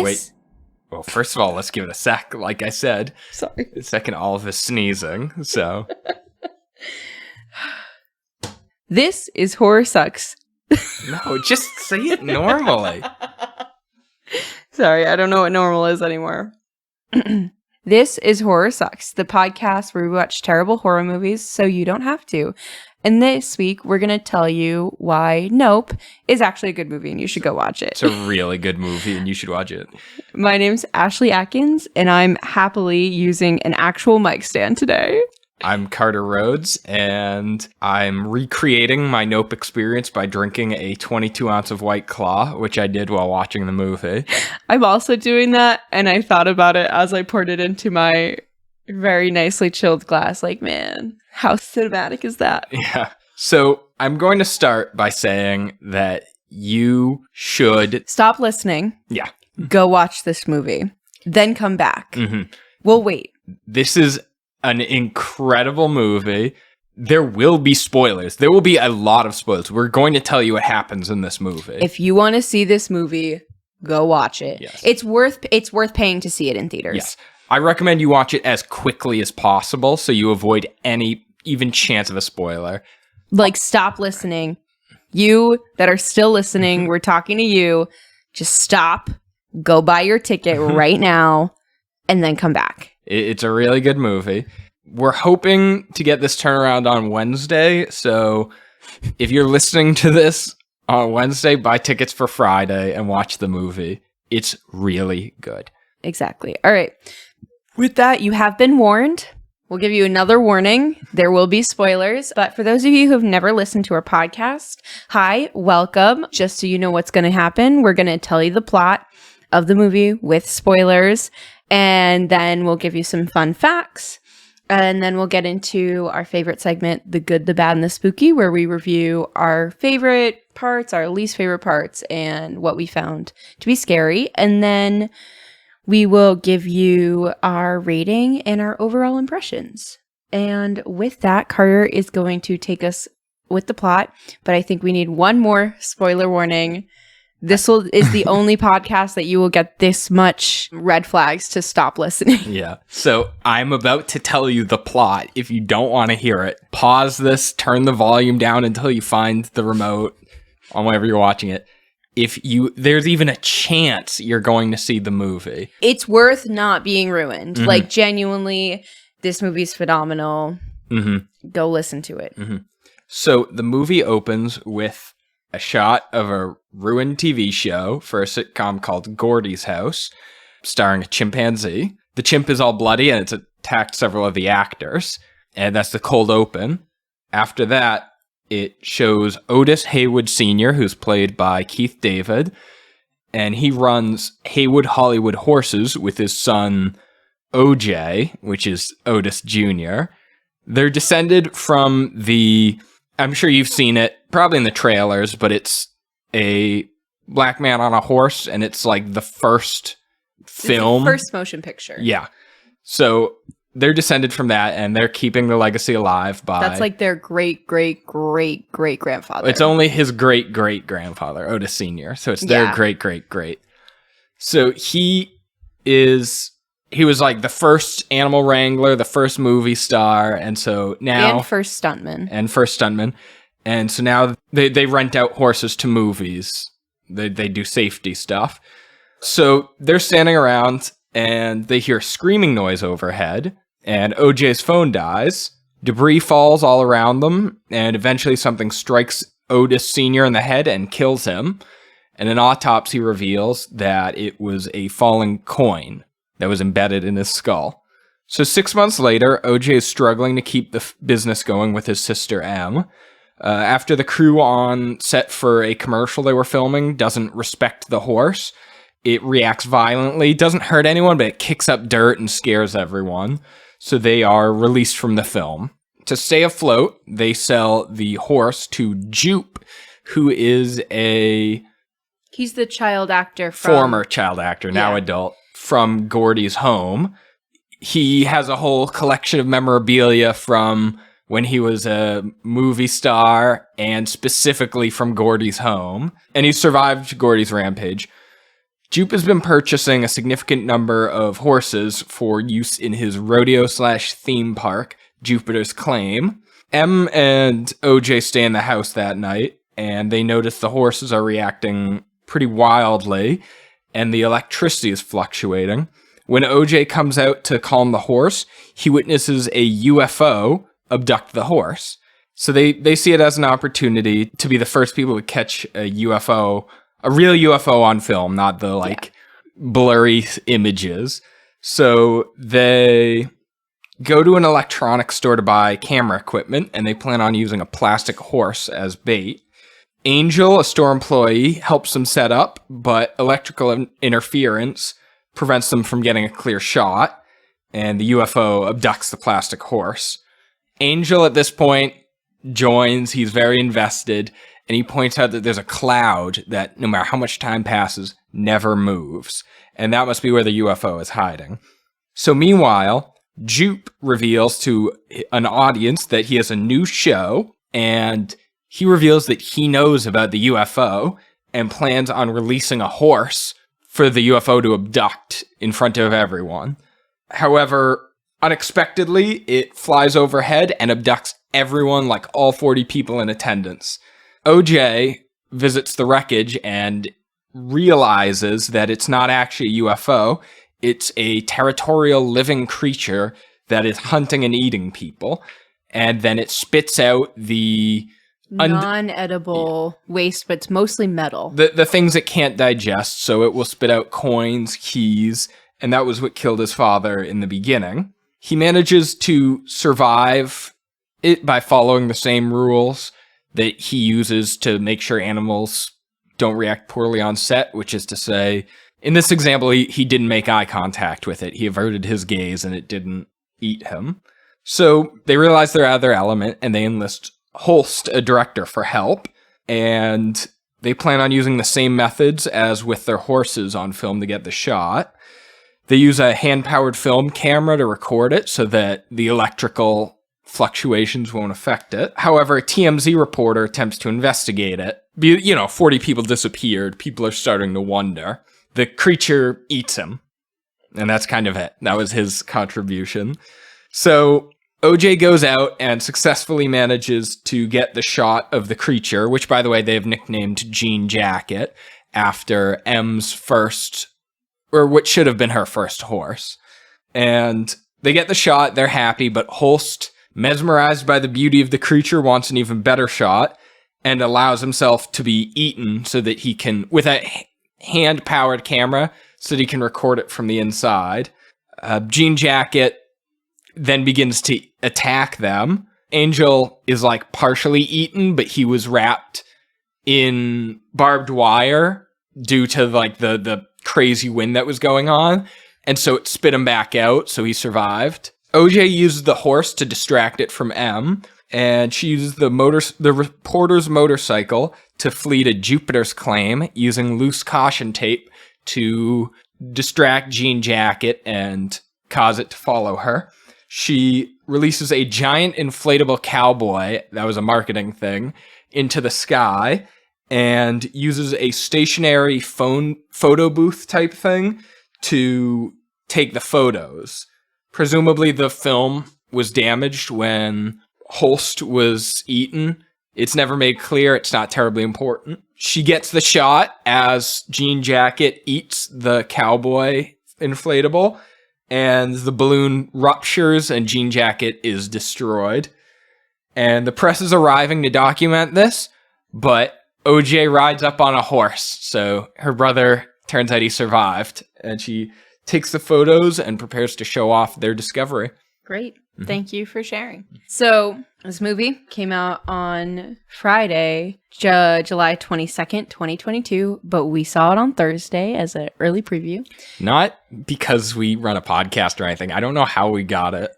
Wait. Well, first of all, let's give it a sec. Like I said. Sorry. Second, all of his sneezing. So. This is Horror Sucks. No, just say it normally. Sorry, I don't know what normal is anymore. This is Horror Sucks, the podcast where we watch terrible horror movies so you don't have to. And this week, we're going to tell you why Nope is actually a good movie and you should go watch it. It's a really good movie and you should watch it. My name's Ashley Atkins, and I'm happily using an actual mic stand today. I'm Carter Rhodes, and I'm recreating my Nope experience by drinking a 22 ounce of White Claw, which I did while watching the movie. I'm also doing that, and I thought about it as I poured it into my very nicely chilled glass. Like, man, how cinematic is that? Yeah. So I'm going to start by saying that you should... Stop listening. Yeah. Go watch this movie. Then come back. Mm-hmm. We'll wait. This is an incredible movie. There will be spoilers. There will be a lot of spoilers. We're going to tell you what happens in this movie. If you want to see this movie, go watch it. Yes. It's worth paying to see it in theaters. Yes. I recommend you watch it as quickly as possible so you avoid any even chance of a spoiler. Like, stop listening. You that are still listening, we're talking to you. Just stop. Go buy your ticket right now and then come back. It's a really good movie. We're hoping to get this turnaround on Wednesday. So if you're listening to this on Wednesday, buy tickets for Friday and watch the movie. It's really good. Exactly. All right. With that, you have been warned. We'll give you another warning. There will be spoilers. But for those of you who have never listened to our podcast, hi, welcome. Just so you know what's going to happen, we're going to tell you the plot of the movie with spoilers. And then we'll give you some fun facts. And then we'll get into our favorite segment, The Good, the Bad, and the Spooky, where we review our favorite parts, our least favorite parts, and what we found to be scary. And then we will give you our rating and our overall impressions. And with that, Carter is going to take us with the plot. But I think we need one more spoiler warning. This is the only podcast that you will get this much red flags to stop listening. Yeah. So I'm about to tell you the plot. If you don't want to hear it, pause this, turn the volume down until you find the remote on whenever you're watching it. There's even a chance you're going to see the movie. It's worth not being ruined. Mm-hmm. Like, genuinely, this movie's phenomenal. Mm-hmm. Go listen to it. Mm-hmm. So the movie opens with a shot of a ruined TV show for a sitcom called Gordy's House, starring a chimpanzee. The chimp is all bloody and it's attacked several of the actors. And that's the cold open. After that, it shows Otis Haywood Sr., who's played by Keith David. And he runs Haywood Hollywood Horses with his son, OJ, which is Otis Jr. They're descended from I'm sure you've seen it, probably in the trailers, but it's a black man on a horse, and it's like the first film. First motion picture. Yeah. So they're descended from that, and they're keeping the legacy alive by... That's like their great-great-great-great-grandfather. It's only his great-great-grandfather, Otis Sr., so it's their great-great-great. So he was like the first animal wrangler, the first movie star, and so now... And first stuntman. And so now they rent out horses to movies. They do safety stuff. So they're standing around, and they hear screaming noise overhead, and OJ's phone dies. Debris falls all around them, and eventually something strikes Otis Sr. in the head and kills him. And an autopsy reveals that it was a falling coin that was embedded in his skull. So 6 months later, OJ is struggling to keep the business going with his sister M. After the crew on set for a commercial they were filming doesn't respect the horse, it reacts violently, doesn't hurt anyone, but it kicks up dirt and scares everyone. So they are released from the film. To stay afloat, they sell the horse to Jupe, who is He's the child actor from... Former child actor, now adult, from Gordy's home. He has a whole collection of memorabilia from when he was a movie star and specifically from Gordy's home. And he survived Gordy's rampage. Jupe has been purchasing a significant number of horses for use in his rodeo/theme park, Jupiter's Claim. M and OJ stay in the house that night, and they notice the horses are reacting pretty wildly, and the electricity is fluctuating. When OJ comes out to calm the horse, he witnesses a UFO abduct the horse. So they see it as an opportunity to be the first people to catch a UFO, a real UFO on film, not the blurry images. So they go to an electronics store to buy camera equipment, and they plan on using a plastic horse as bait. Angel, a store employee, helps them set up, but electrical interference prevents them from getting a clear shot, and the UFO abducts the plastic horse. Angel, at this point, joins. He's very invested, and he points out that there's a cloud that, no matter how much time passes, never moves, and that must be where the UFO is hiding. So meanwhile, Jupe reveals to an audience that he has a new show, and he reveals that he knows about the UFO and plans on releasing a horse for the UFO to abduct in front of everyone. However, unexpectedly, it flies overhead and abducts everyone, like all 40 people in attendance. OJ visits the wreckage and realizes that it's not actually a UFO. It's a territorial living creature that is hunting and eating people. And then it spits out the non-edible waste, but it's mostly metal. The things it can't digest, so it will spit out coins, keys, and that was what killed his father in the beginning. He manages to survive it by following the same rules that he uses to make sure animals don't react poorly on set, which is to say, in this example, he didn't make eye contact with it. He averted his gaze and it didn't eat him. So they realize they're out of their element and they enlist Holst, a director, for help, and they plan on using the same methods as with their horses on film to get the shot. They use a hand-powered film camera to record it so that the electrical fluctuations won't affect it. However, a TMZ reporter attempts to investigate it. 40 people disappeared. People are starting to wonder. The creature eats him, and that's kind of it. That was his contribution. So OJ goes out and successfully manages to get the shot of the creature, which, by the way, they have nicknamed Jean Jacket, after M's first, or what should have been her first horse. And they get the shot, they're happy, but Holst, mesmerized by the beauty of the creature, wants an even better shot, and allows himself to be eaten so that he can, with a hand-powered camera, so that he can record it from the inside. Jean Jacket then begins to attack them. Angel is partially eaten, but he was wrapped in barbed wire due to the crazy wind that was going on. And so it spit him back out, so he survived. OJ uses the horse to distract it from M, and she uses the reporter's motorcycle to flee to Jupiter's Claim, using loose caution tape to distract Jean Jacket and cause it to follow her. She releases a giant inflatable cowboy, that was a marketing thing, into the sky, and uses a stationary photo booth type thing to take the photos. Presumably the film was damaged when Holst was eaten. It's never made clear. It's not terribly important. She gets the shot as Jean Jacket eats the cowboy inflatable, and the balloon ruptures and Jean Jacket is destroyed. And the press is arriving to document this, but OJ rides up on a horse, so her brother turns out he survived, and she takes the photos and prepares to show off their discovery. Great. Thank you for sharing. So this movie came out on Friday, July 22nd, 2022, but we saw it on Thursday as an early preview. Not because we run a podcast or anything. I don't know how we got it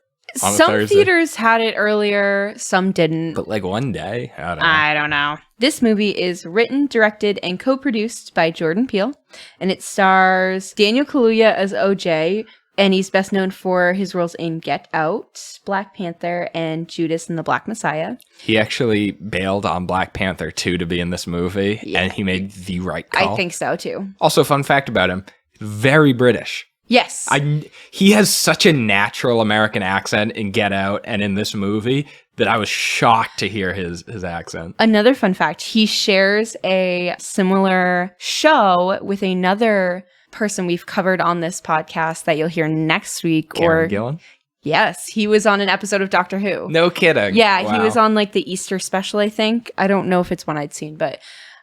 on Some Thursday. theaters had it earlier, some didn't. But one day, I don't know. This movie is written, directed, and co-produced by Jordan Peele, and it stars Daniel Kaluuya as OJ, And he's best known for his roles in Get Out, Black Panther, and Judas and the Black Messiah. He actually bailed on Black Panther 2 to be in this movie, and he made the right call. I think so, too. Also, fun fact about him, very British. Yes. He has such a natural American accent in Get Out and in this movie that I was shocked to hear his accent. Another fun fact, he shares a similar show with another person we've covered on this podcast that you'll hear next week. Karen Gillan? Yes, he was on an episode of Doctor Who. No kidding. Yeah, wow. He was on like the Easter special, I think. I don't know if it's one I'd seen, but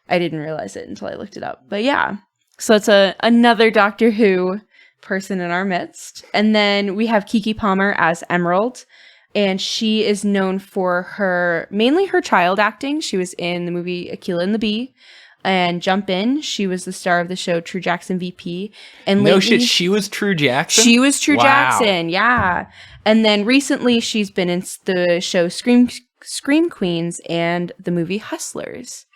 I didn't realize it until I looked it up. But yeah, so it's another Doctor Who person in our midst. And then we have Kiki Palmer as Emerald, and she is known for mainly her child acting. She was in the movie Akilah and the Bee and Jump In. She was the star of the show True Jackson VP. And no shit, she was True Jackson? She was True Jackson, yeah. And then recently she's been in the show Scream Queens and the movie Hustlers.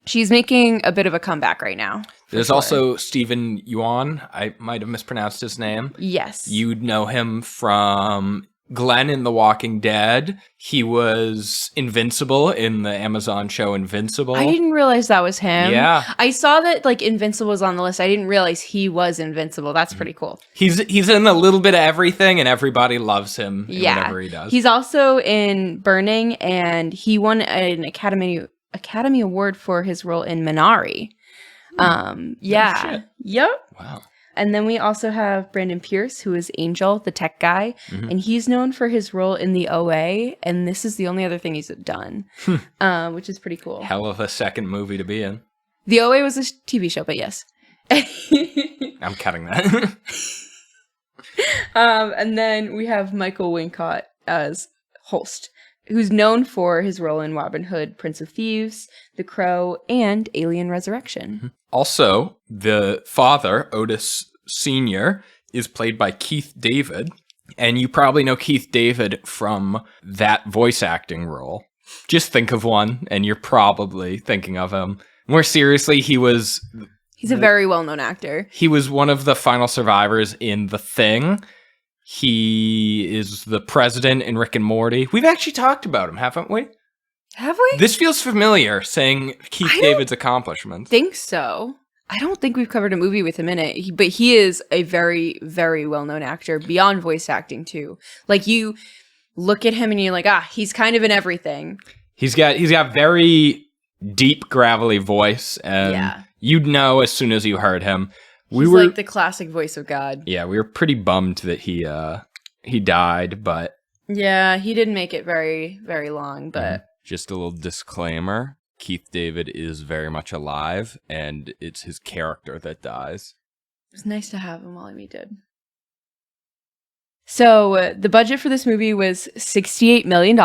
She's making a bit of a comeback right now. There's also Stephen Yuan. I might have mispronounced his name. Yes. You'd know him from Glenn in The Walking Dead. He was Invincible in the Amazon show Invincible. I didn't realize that was him. Yeah. I saw that like Invincible was on the list. I didn't realize he was Invincible. That's pretty cool. He's in a little bit of everything, and everybody loves him in whatever he does. He's also in Burning, and he won an Academy Award for his role in Minari. Yeah. Yep. Wow. And then we also have Brandon Pierce, who is Angel, the tech guy. And he's known for his role in the OA. And this is the only other thing he's done, which is pretty cool. Hell of a second movie to be in. The OA was a TV show, but yes. I'm cutting that. And then we have Michael Wincott as Holst, who's known for his role in Robin Hood, Prince of Thieves, The Crow, and Alien Resurrection. Also, the father, Otis Sr., is played by Keith David. And you probably know Keith David from that voice acting role. Just think of one, and you're probably thinking of him. More seriously, he's a very well-known actor. He was one of the final survivors in The Thing. He is the president in Rick and Morty. We've actually talked about him, haven't we? Have we? This feels familiar, saying Keith David's accomplishments. I think so. I don't think we've covered a movie with him in it, but he is a very, very well-known actor beyond voice acting too. Like you look at him and you're like, he's kind of in everything. He's got very deep, gravelly voice, and you'd know as soon as you heard him. He's like the classic voice of God. Yeah, we were pretty bummed that he died, but yeah, he didn't make it very, very long, but. Just a little disclaimer, Keith David is very much alive, and it's his character that dies. It was nice to have him while we did. So, the budget for this movie was $68 million,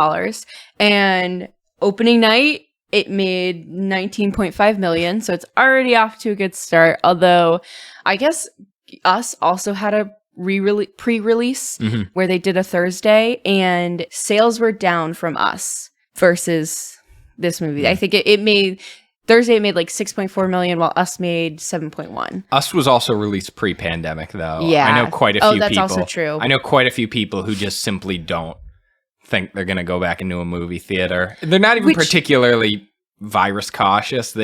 and opening night, it made $19.5 million, so it's already off to a good start, although I guess Us also had a pre-release where they did a Thursday, and sales were down from Us versus this movie. I think it made Thursday like 6.4 million while Us made 7.1. Us was also released pre-pandemic though. Yeah. I know quite a few people. That's also true. I know quite a few people who just simply don't think they're going to go back into a movie theater. They're not even particularly virus cautious.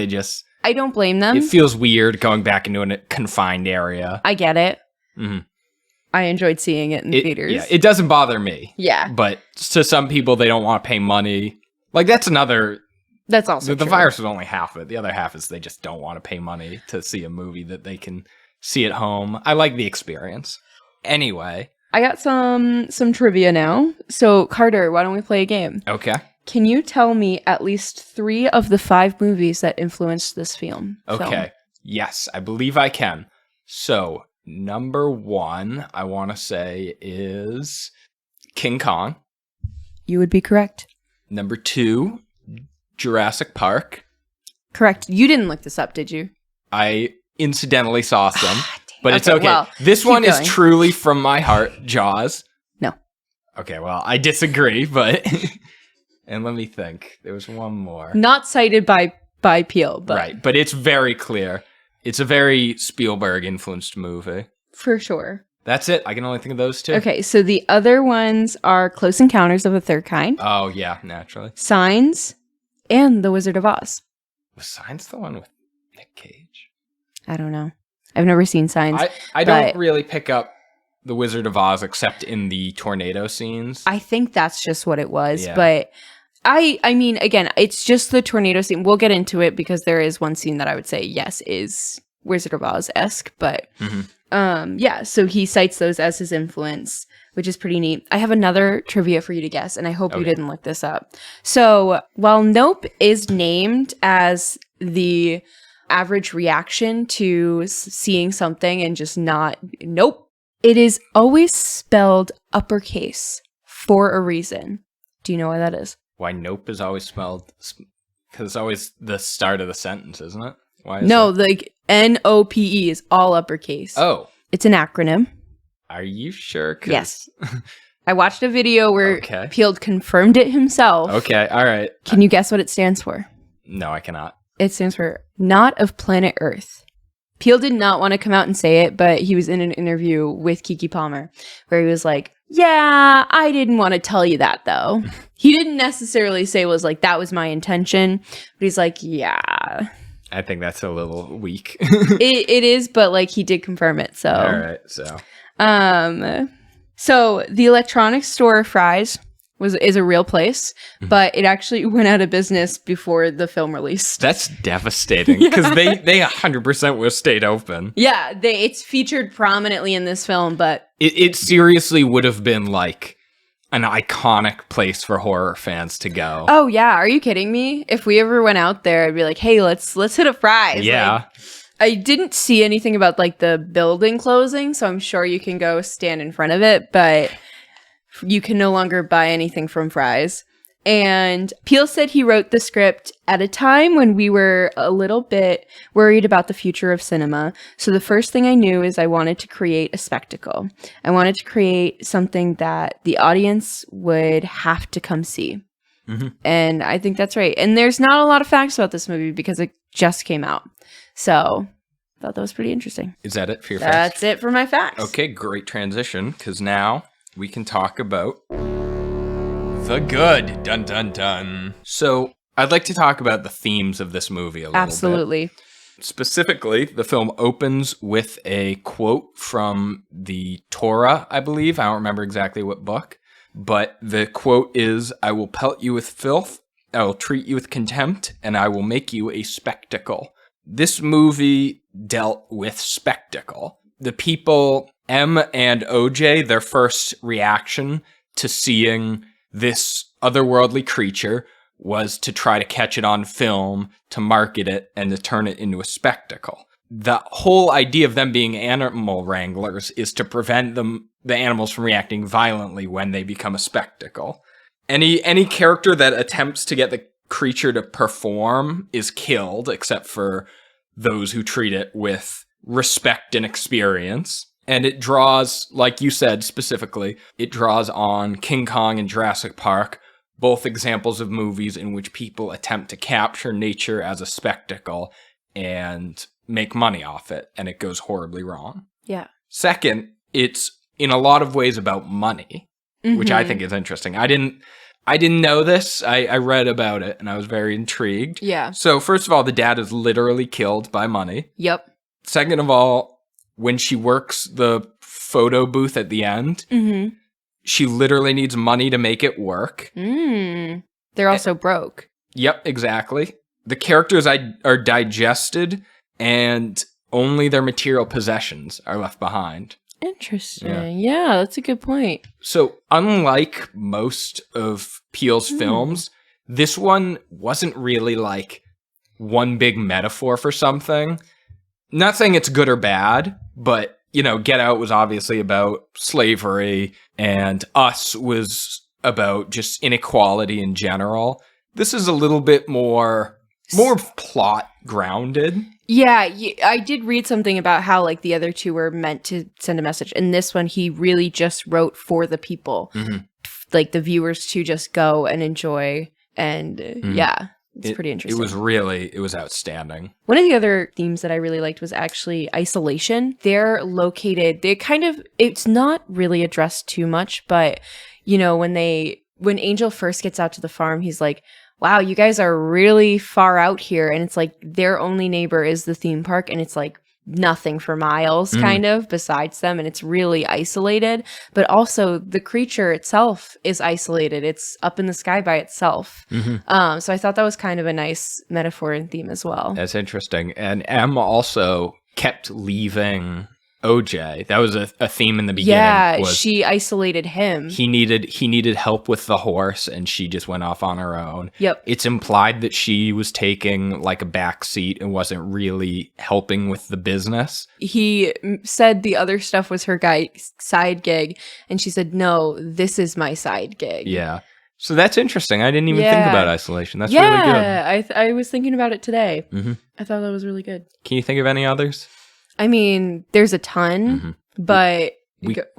I don't blame them. It feels weird going back into a confined area. I get it. I enjoyed seeing it in theaters. Yeah, it doesn't bother me. Yeah. But to some people, they don't want to pay money. Like, that's another... That's also the virus is only half of it. The other half is they just don't want to pay money to see a movie that they can see at home. I like the experience. Anyway. I got some trivia now. So, Carter, why don't we play a game? Okay. Can you tell me at least 3 of the 5 movies that influenced this film? Okay. Yes, I believe I can. So... Number 1, I want to say, is King Kong. You would be correct. Number 2, Jurassic Park. Correct. You didn't look this up, did you? I incidentally saw some, but it's okay. Well, this one is truly from my heart, Jaws. No. Okay, well, I disagree, but... And let me think. There was one more. Not cited by Peele, but... Right, but it's very clear. It's a very Spielberg-influenced movie. For sure. That's it. I can only think of those two. Okay, so the other ones are Close Encounters of the Third Kind, Oh, yeah, naturally. Signs, and The Wizard of Oz. Was Signs the one with Nick Cage? I don't know. I've never seen Signs. I don't really pick up The Wizard of Oz except in the tornado scenes. I think that's just what it was. Yeah. But I mean, again, it's just the tornado scene. We'll get into it because there is one scene that I would say, yes, is Wizard of Oz-esque. But yeah, so he cites those as his influence, which is pretty neat. I have another trivia for you to guess, and I hope you didn't look this up. So while Nope is named as the average reaction to seeing something and just not nope, it is always spelled uppercase for a reason. Do you know why that is? Why Nope is always spelled... Because it's always the start of the sentence, isn't it? Why is No, that? like NOPE is all uppercase. Oh. It's an acronym. Are you sure? 'Cause- Yes. I watched a video where Okay. Peele confirmed it himself. Okay, all right. Can you guess what it stands for? No, I cannot. It stands for Not of Planet Earth. Peele did not want to come out and say it, but he was in an interview with Kiki Palmer where he was like, yeah, I didn't want to tell you that though. He didn't necessarily say like, that was my intention, but he's like, yeah. I think that's a little weak. It is, but like he did confirm it, so. All right, so. So the electronics store Fry's is a real place, but it actually went out of business before the film released. That's devastating because they 100% would have stayed open. Yeah, it's featured prominently in this film, but It seriously would have been like an iconic place for horror fans to go. oh yeah, are you kidding me? If we ever went out there, I'd be like, hey, let's hit a Fry's. Yeah. Like, I didn't see anything about like the building closing, so I'm sure you can go stand in front of it, but you can no longer buy anything from Fry's. And Peele said he wrote the script at a time when we were a little bit worried about the future of cinema. So the first thing I knew is I wanted to create a spectacle. I wanted to create something that the audience would have to come see. And I think that's right. And there's not a lot of facts about this movie because it just came out. So I thought that was pretty interesting. Is that it for your facts? That's it for my facts. Okay, great transition, because now we can talk about the good. Dun, dun, dun. So I'd like to talk about the themes of this movie a little bit. Absolutely. Specifically, the film opens with a quote from the Torah, I believe. I don't remember exactly what book. But the quote is, I will pelt you with filth, I will treat you with contempt, and I will make you a spectacle. This movie dealt with spectacle. The people, M and OJ, their first reaction to seeing this otherworldly creature was to try to catch it on film, to market it, and to turn it into a spectacle. The whole idea of them being animal wranglers is to prevent the animals from reacting violently when they become a spectacle. Any character that attempts to get the creature to perform is killed, except for those who treat it with respect and experience. And it draws, like you said specifically, it draws on King Kong and Jurassic Park, both examples of movies in which people attempt to capture nature as a spectacle and make money off it, and it goes horribly wrong. Yeah. Second, it's in a lot of ways about money, which I think is interesting. I didn't know this. I read about it, and I was very intrigued. Yeah. So first of all, the dad is literally killed by money. Yep. Second of all, when she works the photo booth at the end, she literally needs money to make it work. They're also broke. Yep, exactly. The characters are digested, and only their material possessions are left behind. Interesting. Yeah, that's a good point. So, unlike most of Peele's films, this one wasn't really like one big metaphor for something. Not saying it's good or bad, but, you know, Get Out was obviously about slavery, and Us was about just inequality in general. This is a little bit more plot grounded. Yeah, I did read something about how like the other two were meant to send a message, and this one he really just wrote for the people, like the viewers to just go and enjoy, and yeah, It's pretty interesting. It was outstanding. One of the other themes that I really liked was actually isolation. It's not really addressed too much, but you know, when Angel first gets out to the farm, he's like, wow, you guys are really far out here. And it's like their only neighbor is the theme park. And it's like nothing for miles kind of besides them. And it's really isolated. But also the creature itself is isolated. It's up in the sky by itself. So I thought that was kind of a nice metaphor and theme as well. That's interesting. And M also kept leaving OJ. That was a theme in the beginning. Yeah, she isolated him. He needed help with the horse, and she just went off on her own. Yep. It's implied that she was taking like a back seat and wasn't really helping with the business. He said the other stuff was her side gig, and she said, no, this is my side gig. Yeah. So that's interesting. I didn't even think about isolation. That's really good. Yeah, I was thinking about it today. I thought that was really good. Can you think of any others? I mean, there's a ton, but...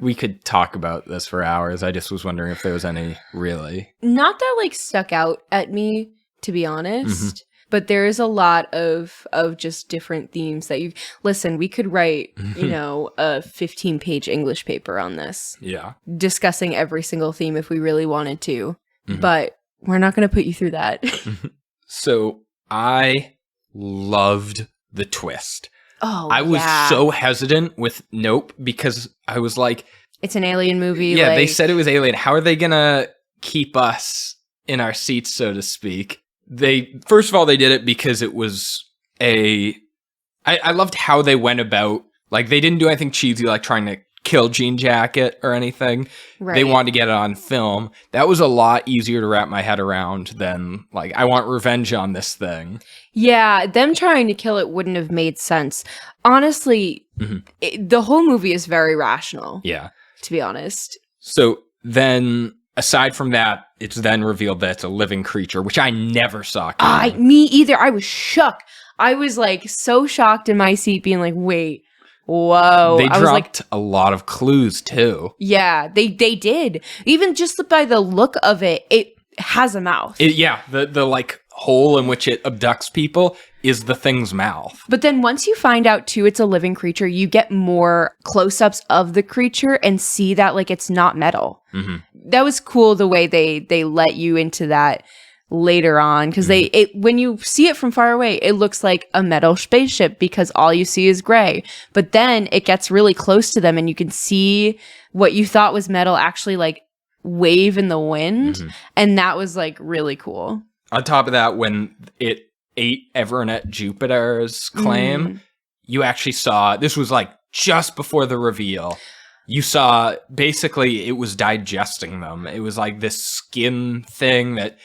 We could talk about this for hours. I just was wondering if there was any really... Not that, like, stuck out at me, to be honest. But there is a lot of just different themes that you... Listen, we could write, you know, a 15-page English paper on this. Yeah. Discussing every single theme if we really wanted to. But we're not going to put you through that. So, I loved the twist. Oh, I was so hesitant with Nope because I was like... It's an alien movie. Yeah, they said it was alien. How are they going to keep us in our seats, so to speak? First of all, they did it because it was I loved how they went about... Like, they didn't do anything cheesy like trying to kill Jean Jacket or anything. Right. They wanted to get it on film. That was a lot easier to wrap my head around than, like, I want revenge on this thing. Yeah, them trying to kill it wouldn't have made sense. Honestly, the whole movie is very rational. Yeah. To be honest. So then, aside from that, it's then revealed that it's a living creature, which I never saw coming. Me either. I was shook. I was, like, so shocked in my seat being like, wait. Whoa. They dropped a lot of clues, too. Yeah, they did. Even just by the look of it, it has a mouth. The like, hole in which it abducts people is the thing's mouth. But then once you find out, too, it's a living creature, you get more close-ups of the creature and see that, like, it's not metal. That was cool, the way they let you into that later on, because when you see it from far away, it looks like a metal spaceship because all you see is gray. But then it gets really close to them and you can see what you thought was metal actually like wave in the wind. And that was like really cool. On top of that, when it ate Everett Jupiter's claim, you actually saw, this was like just before the reveal, you saw basically it was digesting them. It was like this skin thing that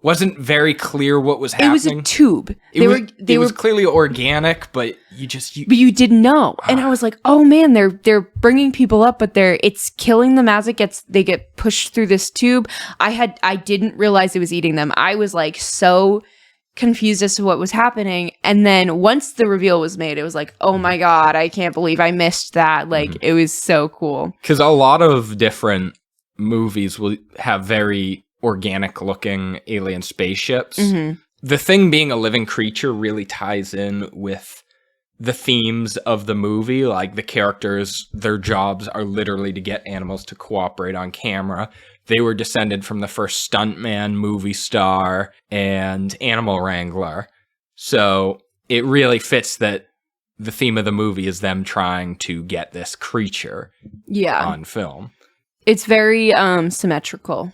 wasn't very clear what was happening. It was a tube. It was clearly organic, but but you didn't know. And I was like, oh man, they're bringing people up, but it's killing them as they get pushed through this tube. I didn't realize it was eating them. I was like so confused as to what was happening. And then once the reveal was made, it was like, oh my God, I can't believe I missed that. Like, it was so cool. Because a lot of different movies will have very organic looking alien spaceships. The thing being a living creature really ties in with the themes of the movie. Like the characters, their jobs are literally to get animals to cooperate on camera. They were descended from the first stuntman, movie star, and animal wrangler. So it really fits that the theme of the movie is them trying to get this creature on film. It's very symmetrical.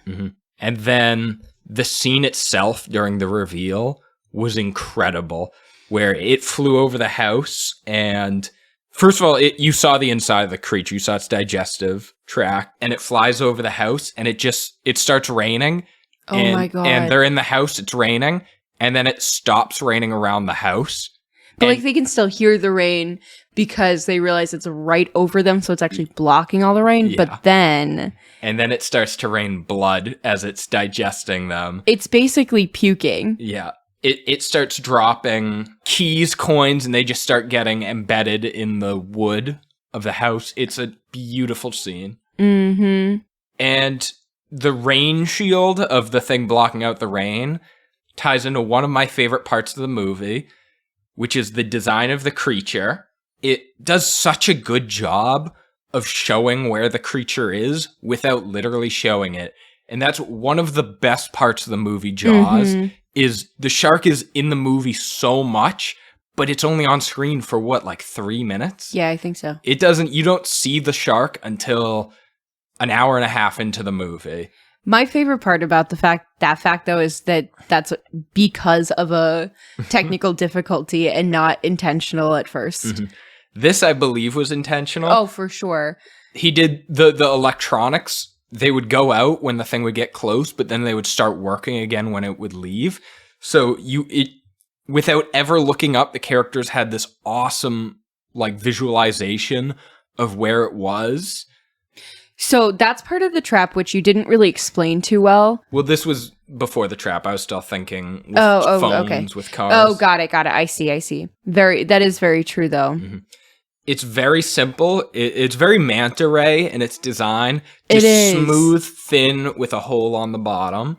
And then the scene itself during the reveal was incredible, where it flew over the house. And first of all, you saw the inside of the creature. You saw its digestive tract, and it flies over the house, and it starts raining. Oh my God. And they're in the house, it's raining, and then it stops raining around the house. But like they can still hear the rain because they realize it's right over them, so it's actually blocking all the rain. Yeah. But then... And then it starts to rain blood as it's digesting them. It's basically puking. Yeah. It starts dropping keys, coins, and they just start getting embedded in the wood of the house. It's a beautiful scene. And the rain shield of the thing blocking out the rain, ties into one of my favorite parts of the movie, which is the design of the creature. It does such a good job of showing where the creature is without literally showing it. And that's one of the best parts of the movie Jaws, is the shark is in the movie so much, but it's only on screen for what, like 3 minutes? Yeah, I think so. You don't see the shark until an hour and a half into the movie. My favorite part about that fact though is that that's because of a technical difficulty and not intentional at first. Mm-hmm. This, I believe, was intentional. Oh, for sure. He did the electronics. They would go out when the thing would get close, but then they would start working again when it would leave. So without ever looking up, the characters had this awesome like visualization of where it was. So that's part of the trap, which you didn't really explain too well. Well, this was before the trap. I was still thinking with phones, okay. with cars. Oh, got it. I see. That is very true, though. Mm-hmm. It's very simple. It's very manta ray in its design. Just it is. Smooth, thin, with a hole on the bottom.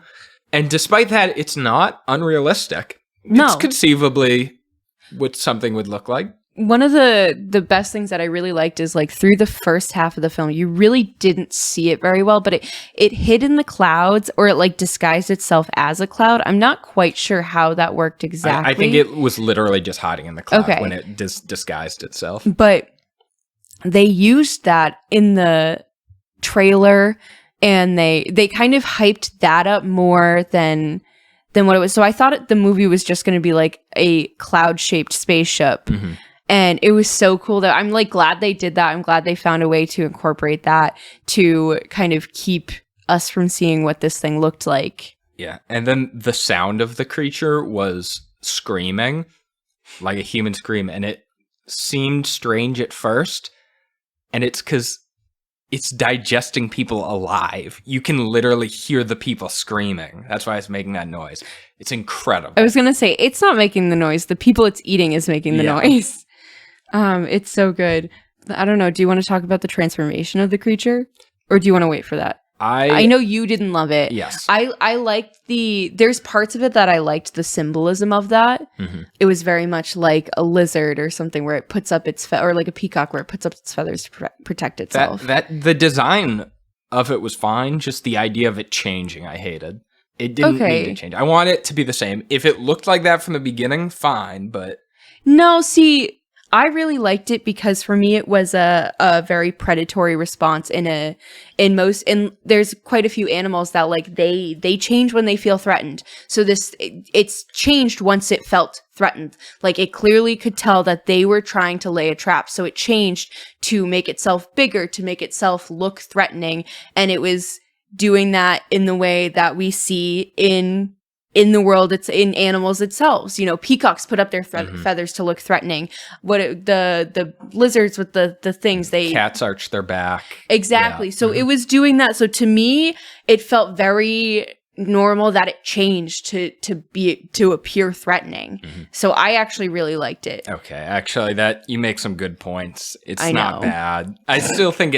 And despite that, it's not unrealistic. No. It's conceivably what something would look like. One of the best things that I really liked is like through the first half of the film, you really didn't see it very well, but it hid in the clouds, or it like disguised itself as a cloud. I'm not quite sure how that worked exactly. I think it was literally just hiding in the cloud when it disguised itself. But they used that in the trailer, and they kind of hyped that up more than what it was. So I thought the movie was just going to be like a cloud-shaped spaceship. Mm-hmm. And it was so cool that I'm like glad they did that. I'm glad they found a way to incorporate that to kind of keep us from seeing what this thing looked like. Yeah. And then the sound of the creature was screaming, like a human scream. And it seemed strange at first. And it's because it's digesting people alive. You can literally hear the people screaming. That's why it's making that noise. It's incredible. I was going to say, it's not making the noise. The people it's eating is making the noise. It's so good. I don't know. Do you want to talk about the transformation of the creature? Or do you want to wait for that? I know you didn't love it. Yes. I liked there's parts of it that I liked the symbolism of that. Mm-hmm. It was very much like a lizard or something where it puts up its or like a peacock where it puts up its feathers to protect itself. The design of it was fine. Just the idea of it changing, I hated. It didn't need to change. I want it to be the same. If it looked like that from the beginning, fine, but... No, see... I really liked it because for me it was a very predatory response in there's quite a few animals that like they change when they feel threatened. So it's changed once it felt threatened. Like it clearly could tell that they were trying to lay a trap. So it changed to make itself bigger, to make itself look threatening, and it was doing that in the way that we see in the world, it's in animals itself. You know, peacocks put up their feathers to look threatening. The lizards with the things cats arch their back. Exactly. Yeah. So it was doing that. So to me, it felt very normal that it changed to appear threatening. Mm-hmm. So I actually really liked it. Okay, actually, that you make some good points. It's not bad. I still think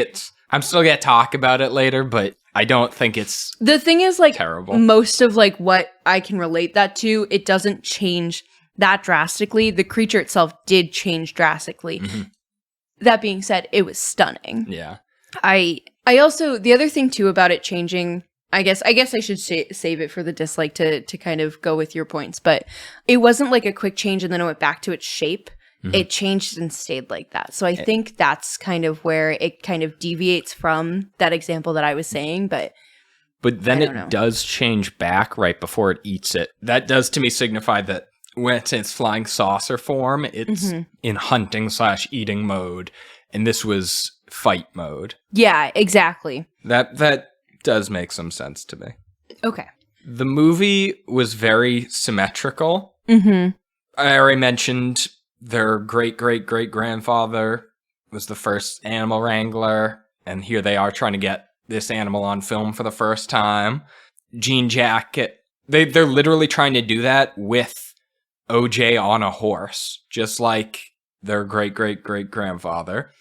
I'm still gonna talk about it later, but I don't think it's the thing is like terrible. Most of like what I can relate that to, it doesn't change that drastically. The creature itself did change drastically. Mm-hmm. That being said, it was stunning. Yeah. I also, the other thing too about it changing, I guess I should save it for the dislike to kind of go with your points, but it wasn't like a quick change and then it went back to its shape. Mm-hmm. It changed and stayed like that. So I think that's kind of where it kind of deviates from that example that I was saying, but then it does change back right before it eats it. That does to me signify that when it's in its flying saucer form, it's in hunting/eating mode, and this was fight mode. Yeah, exactly. That does make some sense to me. Okay. The movie was very symmetrical. Mm-hmm. I already mentioned their great-great-great-grandfather was the first animal wrangler, and here they are trying to get this animal on film for the first time. Jean Jacket, they're literally trying to do that with OJ on a horse, just like their great-great-great-grandfather.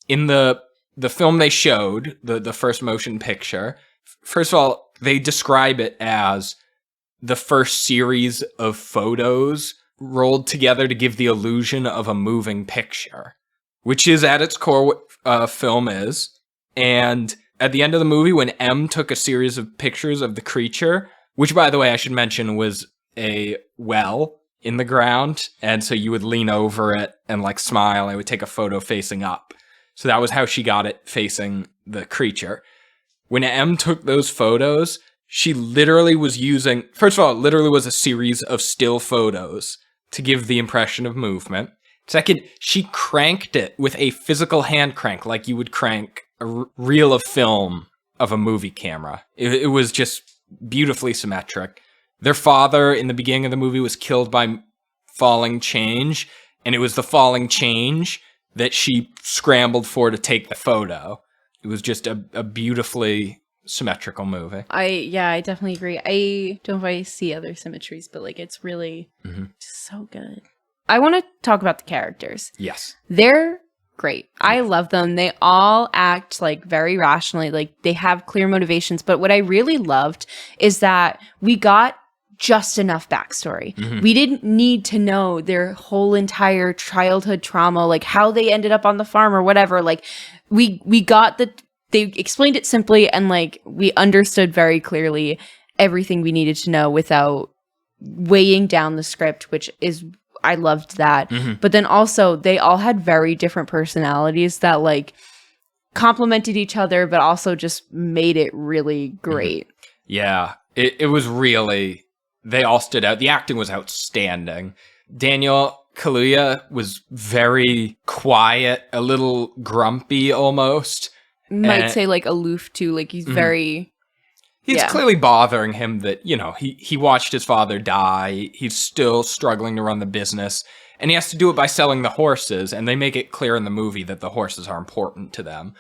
In the film they showed, the first motion picture, first of all, they describe it as the first series of photos rolled together to give the illusion of a moving picture, which is at its core what film is. And at the end of the movie, when M took a series of pictures of the creature, which, by the way, I should mention was a well in the ground, and so you would lean over it and like smile, and it would take a photo facing up. So that was how she got it facing the creature. When M took those photos, she literally was using, first of all, it literally was a series of still photos to give the impression of movement. Second, she cranked it with a physical hand crank, like you would crank a reel of film of a movie camera. It was just beautifully symmetric. Their father in the beginning of the movie was killed by falling change, and it was the falling change that she scrambled for to take the photo. It was just a beautifully symmetrical movie. I definitely agree. I don't know if I see other symmetries, but like it's really just so good. I want to talk about the characters. Yes. They're great. I love them. They all act like very rationally, like they have clear motivations. But what I really loved is that we got just enough backstory. We didn't need to know their whole entire childhood trauma, like how they ended up on the farm or whatever. Like we got they explained it simply, and like we understood very clearly everything we needed to know without weighing down the script, which is, I loved that. But then also they all had very different personalities that like complemented each other, but also just made it really great. Yeah, it was really, they all stood out. The acting was outstanding. Daniel Kaluuya was very quiet, a little grumpy almost. Might say like aloof too, like he's very... It's clearly bothering him that, you know, he watched his father die. He's still struggling to run the business. And he has to do it by selling the horses. And they make it clear in the movie that the horses are important to them.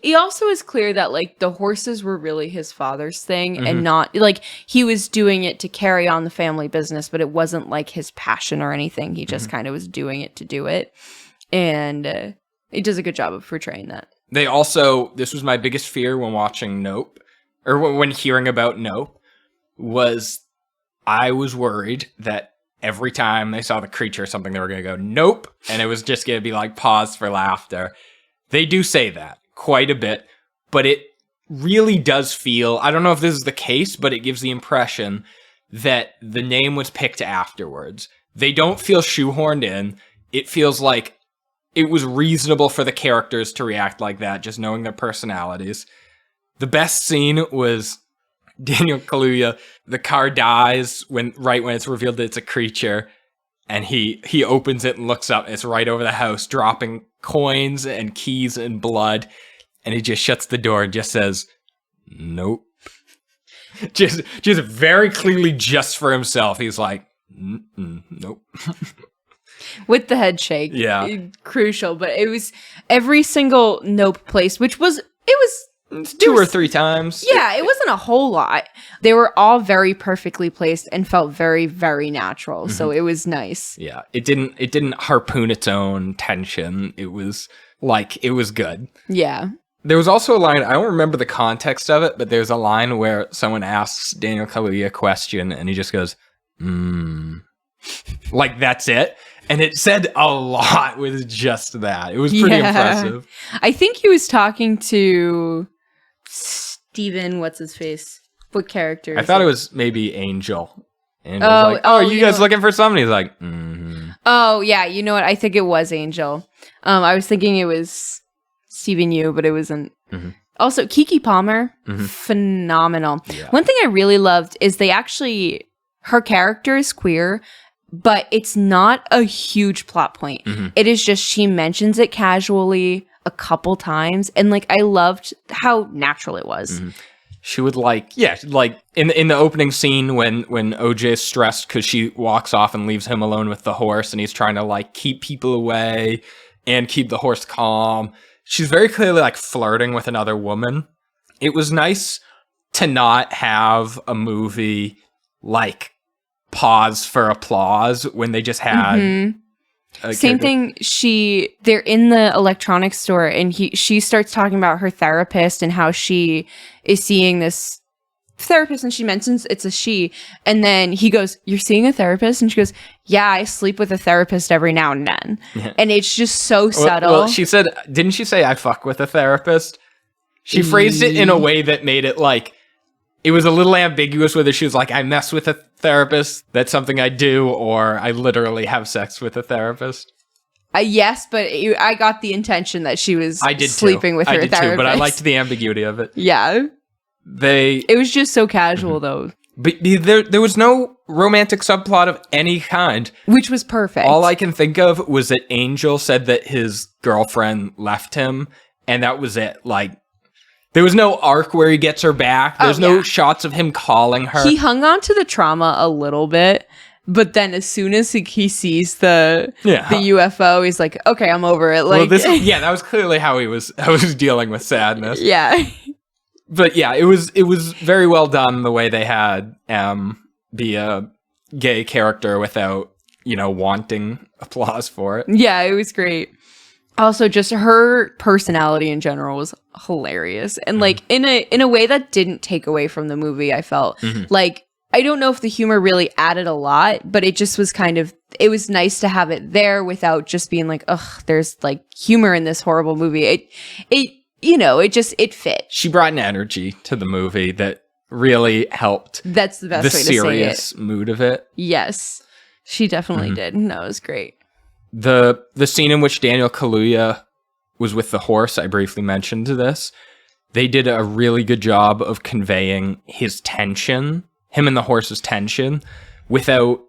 He also is clear that, like, the horses were really his father's thing and not, like, he was doing it to carry on the family business, but it wasn't, like, his passion or anything. He just kind of was doing it to do it. And he does a good job of portraying that. They also, this was my biggest fear when watching Nope, or when hearing about Nope, was I was worried that every time they saw the creature or something, they were going to go, nope, and it was just going to be like pause for laughter. They do say that quite a bit, but it really does feel, I don't know if this is the case, but it gives the impression that the name was picked afterwards. They don't feel shoehorned in. It feels like it was reasonable for the characters to react like that, just knowing their personalities. The best scene was Daniel Kaluuya. The car dies right when it's revealed that it's a creature, and he opens it and looks up, and it's right over the house, dropping coins and keys and blood, and he just shuts the door and just says, nope. just very clearly just for himself. He's like, nope. With the head shake. Yeah. Crucial, but it was every single nope place, which was, two or three times. Yeah, it wasn't a whole lot. They were all very perfectly placed and felt very, very natural. So it was nice. Yeah, it didn't harpoon its own tension. It was good. Yeah. There was also a line, I don't remember the context of it, but there's a line where someone asks Daniel Kaluuya a question and he just goes, like that's it. And it said a lot with just that. It was pretty impressive. I think he was talking to Steven, what's his face? What character? I thought it was maybe Angel. And was like, are you guys looking for somebody? He's like, Oh, yeah. You know what? I think it was Angel. I was thinking it was Steven Yu, but it wasn't. Also, Kiki Palmer, phenomenal. Yeah. One thing I really loved is her character is queer, but it's not a huge plot point. It is just she mentions it casually a couple times, and like I loved how natural it was. She would like in the opening scene when OJ is stressed because she walks off and leaves him alone with the horse, and he's trying to like keep people away and keep the horse calm. She's very clearly like flirting with another woman. It was nice to not have a movie like pause for applause when they just had same thing. They're in the electronics store, and she starts talking about her therapist and how she is seeing this therapist, and she mentions it's a she, and then he goes, "You're seeing a therapist?" And she goes, "Yeah, I sleep with a therapist every now and then." Yeah. And it's just so subtle. Well, she said, didn't she say, "I fuck with a therapist"? She phrased it in a way that made it like, it was a little ambiguous whether she was like, "I mess with a therapist, that's something I do," or "I literally have sex with a therapist." Yes, but I got the intention that she was sleeping with her therapist. I did too, but I liked the ambiguity of it. Yeah. It was just so casual, though. But there was no romantic subplot of any kind. Which was perfect. All I can think of was that Angel said that his girlfriend left him, and that was it. Like, there was no arc where he gets her back. There's no shots of him calling her. He hung on to the trauma a little bit, but then as soon as he sees the UFO, he's like, "Okay, I'm over it." Like, that was clearly how he was dealing with sadness. Yeah. But yeah, it was very well done the way they had be a gay character without, wanting applause for it. Yeah, it was great. Also, just her personality in general was hilarious. And like in a way that didn't take away from the movie, I felt. Like, I don't know if the humor really added a lot, but it just was it was nice to have it there without just being like, ugh, there's like humor in this horrible movie. It fit. She brought an energy to the movie that really helped. That's the best way to say it. The serious mood of it. Yes, she definitely did. No, it was great. The scene in which Daniel Kaluuya was with the horse, I briefly mentioned this. They did a really good job of conveying his tension, him and the horse's tension, without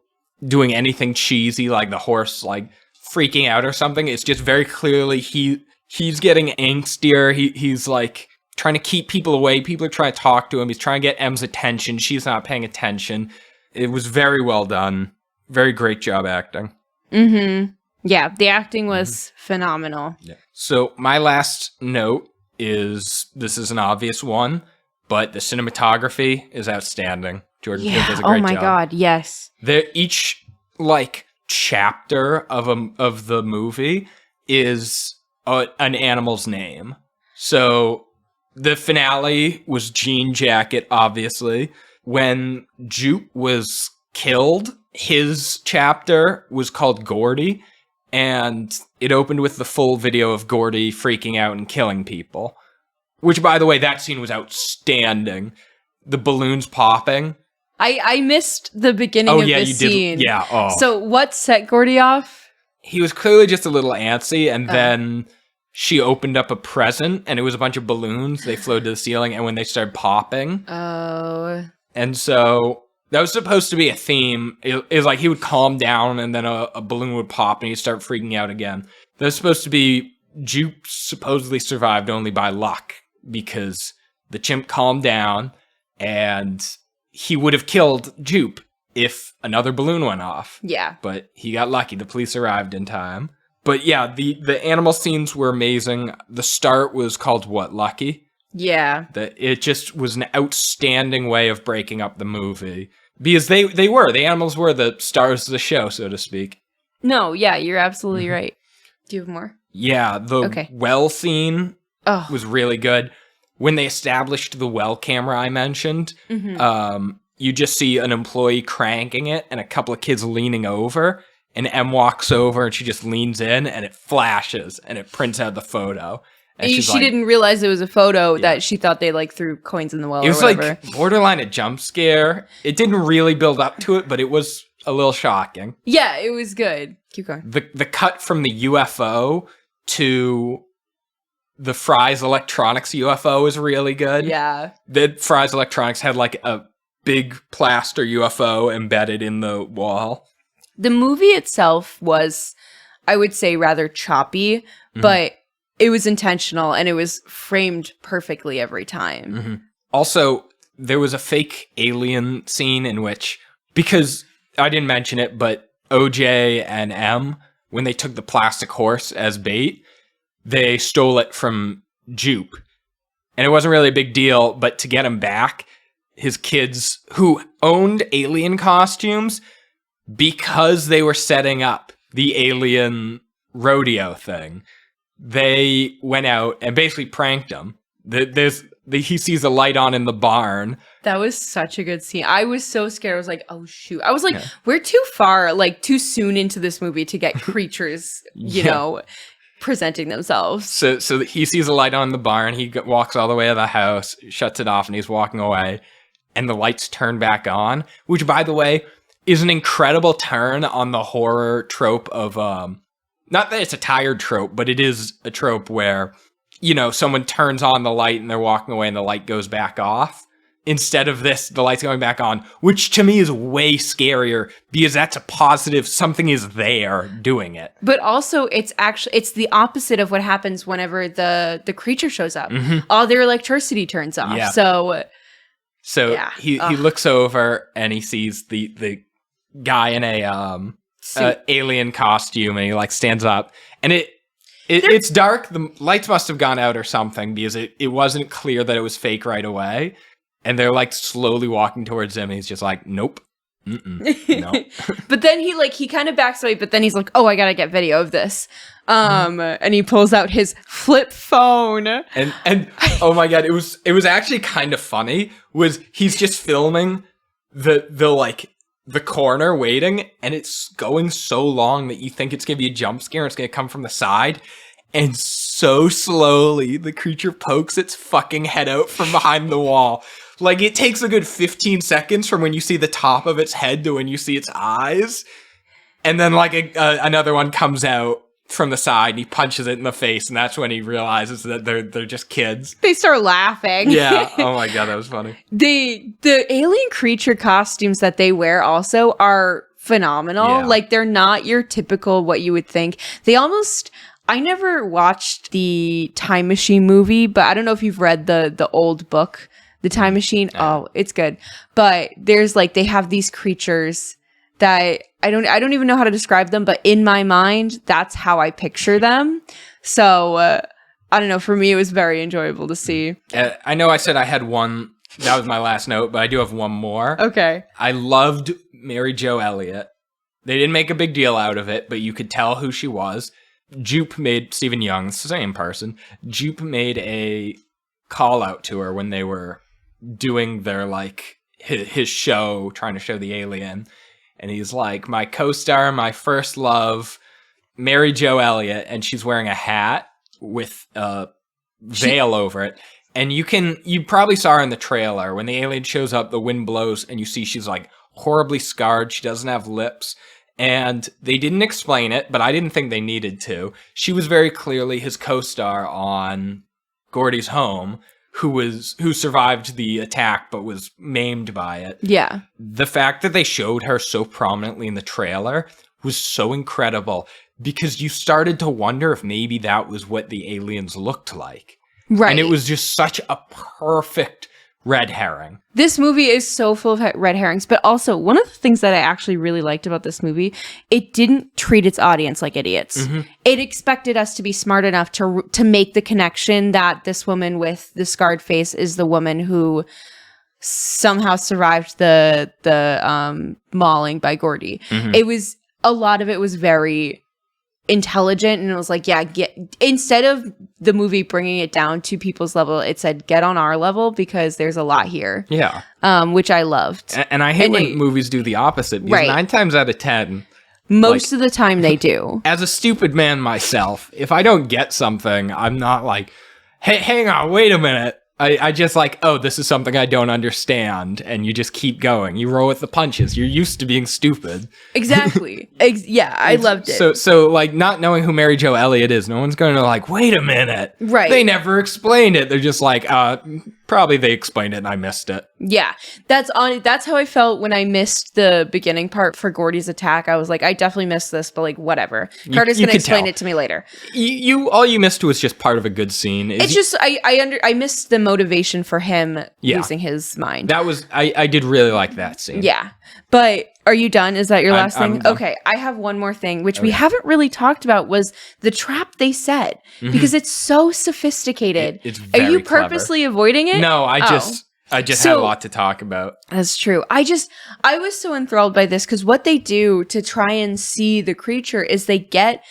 doing anything cheesy like the horse like freaking out or something. It's just very clearly he's getting angstier. He's like trying to keep people away. People are trying to talk to him. He's trying to get M's attention. She's not paying attention. It was very well done. Very great job acting. Yeah, the acting was phenomenal. Yeah. So my last note is, this is an obvious one, but the cinematography is outstanding. Jordan Peele does a great job. Oh my God, yes. Each like chapter of the movie is an animal's name. So the finale was Jean Jacket, obviously. When Jupe was killed, his chapter was called Gordy, and it opened with the full video of Gordy freaking out and killing people. Which, by the way, that scene was outstanding. The balloons popping. I missed the beginning of the scene. Yeah. Oh. So what set Gordy off? He was clearly just a little antsy, and then she opened up a present, and it was a bunch of balloons. They floated to the ceiling, and when they started popping. Oh. And so that was supposed to be a theme. It was like he would calm down, and then a balloon would pop, and he'd start freaking out again. That was supposed to be Jupe supposedly survived only by luck, because the chimp calmed down, and he would have killed Jupe if another balloon went off. Yeah. But he got lucky. The police arrived in time. But yeah, the animal scenes were amazing. The start was called what? Lucky? Yeah. It just was an outstanding way of breaking up the movie. Because the animals were the stars of the show, so to speak. No, yeah, you're absolutely right. Do you have more? Yeah, the well scene was really good. When they established the well camera I mentioned, you just see an employee cranking it and a couple of kids leaning over, and M walks over and she just leans in and it flashes and it prints out the photo. And she didn't realize it was a photo that she thought they like threw coins in the well. It was like borderline a jump scare. It didn't really build up to it, but it was a little shocking. Yeah, it was good. Keep going. The cut from the UFO to the Fry's Electronics UFO is really good. Yeah. The Fry's Electronics had like a big plaster UFO embedded in the wall. The movie itself was, I would say, rather choppy, but it was intentional and it was framed perfectly every time. Also, there was a fake alien scene in which, because I didn't mention it, but OJ and M, when they took the plastic horse as bait, they stole it from Jupe. And it wasn't really a big deal, but to get him back, his kids, who owned alien costumes, because they were setting up the alien rodeo thing, they went out and basically pranked him. There's he sees a light on in the barn. That was such a good scene. I was so scared. I was like, oh, shoot. I was like, we're too far, like, too soon into this movie to get creatures, you know, presenting themselves. So he sees a light on in the barn. He walks all the way to the house, shuts it off, and he's walking away. And the lights turn back on, which, by the way, is an incredible turn on the horror trope of, not that it's a tired trope, but it is a trope where, you know, someone turns on the light and they're walking away and the light goes back off. Instead of this, the light's going back on, which to me is way scarier because that's a positive, something is there doing it. But also it's the opposite of what happens whenever the creature shows up. All their electricity turns off. Yeah. So he looks over and he sees the guy in a alien costume, and he like stands up, and it's dark. The lights must have gone out or something because it wasn't clear that it was fake right away. And they're like slowly walking towards him, and he's just like, nope. No. But then he kind of backs away, but then he's like, oh, I gotta get video of this. And he pulls out his flip phone. And oh my god, it was actually kind of funny. Was he's just filming the corner waiting, and it's going so long that you think it's gonna be a jump scare, and it's gonna come from the side. And so slowly, the creature pokes its fucking head out from behind the wall. Like, it takes a good 15 seconds from when you see the top of its head to when you see its eyes. And then, like, another one comes out from the side, and he punches it in the face, and that's when he realizes that they're just kids. They start laughing. Yeah. Oh my god, that was funny. The alien creature costumes that they wear also are phenomenal. Yeah. Like, they're not your typical what you would think. I never watched the Time Machine movie, but I don't know if you've read the old book, The Time Machine. Yeah. Oh, it's good. But there's they have these creatures that I don't even know how to describe them, but in my mind, that's how I picture them. So I don't know. For me, it was very enjoyable to see. I know I said I had one. That was my last note, but I do have one more. Okay. I loved Mary Jo Elliott. They didn't make a big deal out of it, but you could tell who she was. Jupe made Stephen Young, same person. Jupe made a call out to her when they were doing their his show, trying to show the alien, and he's like, my co-star, my first love, Mary Jo Elliott, and she's wearing a hat with a veil over it. And you probably saw her in the trailer when the alien shows up, the wind blows, and you see she's like horribly scarred. She doesn't have lips. And they didn't explain it, but I didn't think they needed to. She was very clearly his co-star on Gordy's Home, who survived the attack but was maimed by it. Yeah. The fact that they showed her so prominently in the trailer was so incredible because you started to wonder if maybe that was what the aliens looked like. Right. And it was just such a perfect red herring. This movie is so full of red herrings, but also one of the things that I actually really liked about this movie, it didn't treat its audience like idiots. Mm-hmm. It expected us to be smart enough to make the connection that this woman with the scarred face is the woman who somehow survived the mauling by Gordy. Mm-hmm. A lot of it was very intelligent, and it was like, instead of the movie bringing it down to people's level, it said get on our level because there's a lot here. Yeah. Which I loved. And I hate when movies do the opposite, because 9 times out of 10 most of the time they do. As a stupid man myself, if I don't get something, I'm not like, hey, hang on, wait a minute. I just like, oh, this is something I don't understand, and you just keep going. You roll with the punches. You're used to being stupid. Exactly. I loved it. So like, not knowing who Mary Jo Elliott is, no one's going to like, wait a minute. Right. They never explained it. They're just like, probably they explained it and I missed it. Yeah. That's how I felt when I missed the beginning part for Gordy's attack. I was like, I definitely missed this, but like, whatever. Carter's going to explain it to me later. All you missed was just part of a good scene. It's just, I missed the motivation for him using his mind. That was, I did really like that scene. Yeah. But are you done? Is that your last thing? Okay. I have one more thing, which we haven't really talked about, was the trap they set. Mm-hmm. Because it's so sophisticated. It's very Are you clever. Purposely avoiding it? No, I just had a lot to talk about. That's true. I was so enthralled by this because what they do to try and see the creature is they get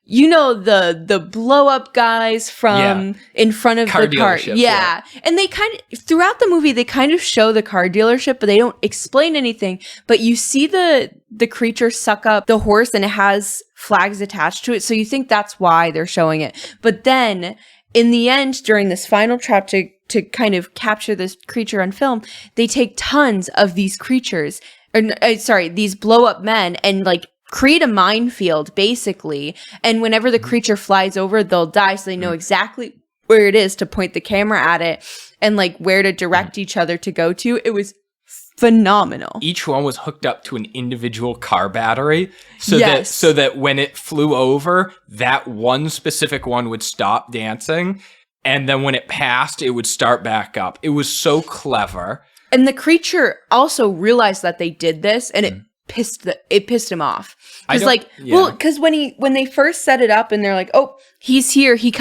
you know, the blow up guys from in front of car the car. dealership, Yeah. And they kind of, throughout the movie, they kind of show the car dealership, but they don't explain anything. But you see the creature suck up the horse and it has flags attached to it. So you think that's why they're showing it. But then in the end, during this final trap to kind of capture this creature on film, they take tons of these creatures, these blow up men, and like create a minefield basically. And whenever the creature flies over, they'll die. So they know exactly where it is to point the camera at it and like where to direct each other to go to. It was phenomenal. Each one was hooked up to an individual car battery so that when it flew over, that one specific one would stop dancing. And then when it passed, it would start back up. It was so clever. And the creature also realized that they did this, and it pissed him off. Because when they first set it up and they're like, oh, he's here, he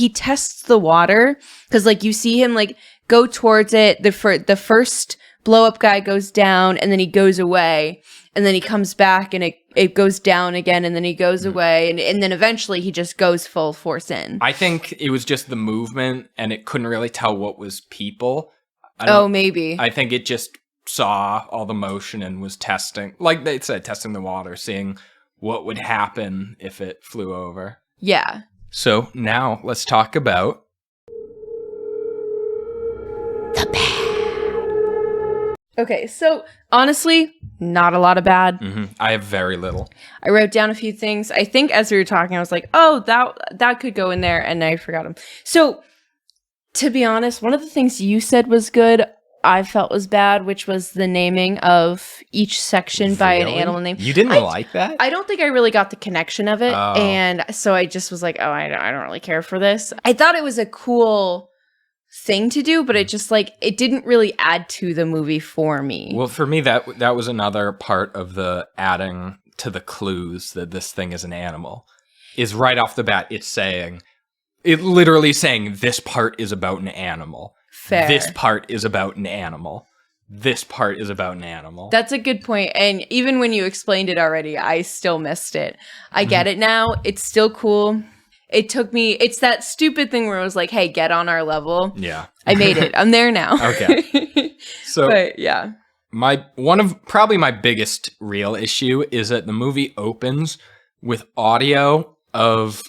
tests the water, because like you see him like go towards it. The first blow up guy goes down and then he goes away, and then he comes back and it goes down again, and then he goes away, and then eventually he just goes full force in. I think it was just the movement, and it couldn't really tell what was people. Maybe. I think it just saw all the motion and was testing, like they said, testing the water, seeing what would happen if it flew over. Yeah. So now let's talk about the bad. Okay, so honestly, not a lot of bad. I have very little. I wrote down a few things. I think as we were talking, I was like, oh, that could go in there, and I forgot them. So to be honest, one of the things you said was good, I felt was bad, which was the naming of each section by an animal name. You didn't like that? I don't think I really got the connection of it. Oh. And so I just was like, oh, I don't really care for this. I thought it was a cool thing to do, but it just like, it didn't really add to the movie for me. Well, for me, that was another part of the adding to the clues that this thing is an animal. Is right off the bat, it literally saying this part is about an animal. Fair. This part is about an animal. This part is about an animal. That's a good point. And even when you explained it already, I still missed it. I get it now. It's still cool. It took me, it's that stupid thing where I was like, hey, get on our level. Yeah. I made it. I'm there now. Okay. So but yeah. One of probably my biggest real issue is that the movie opens with audio of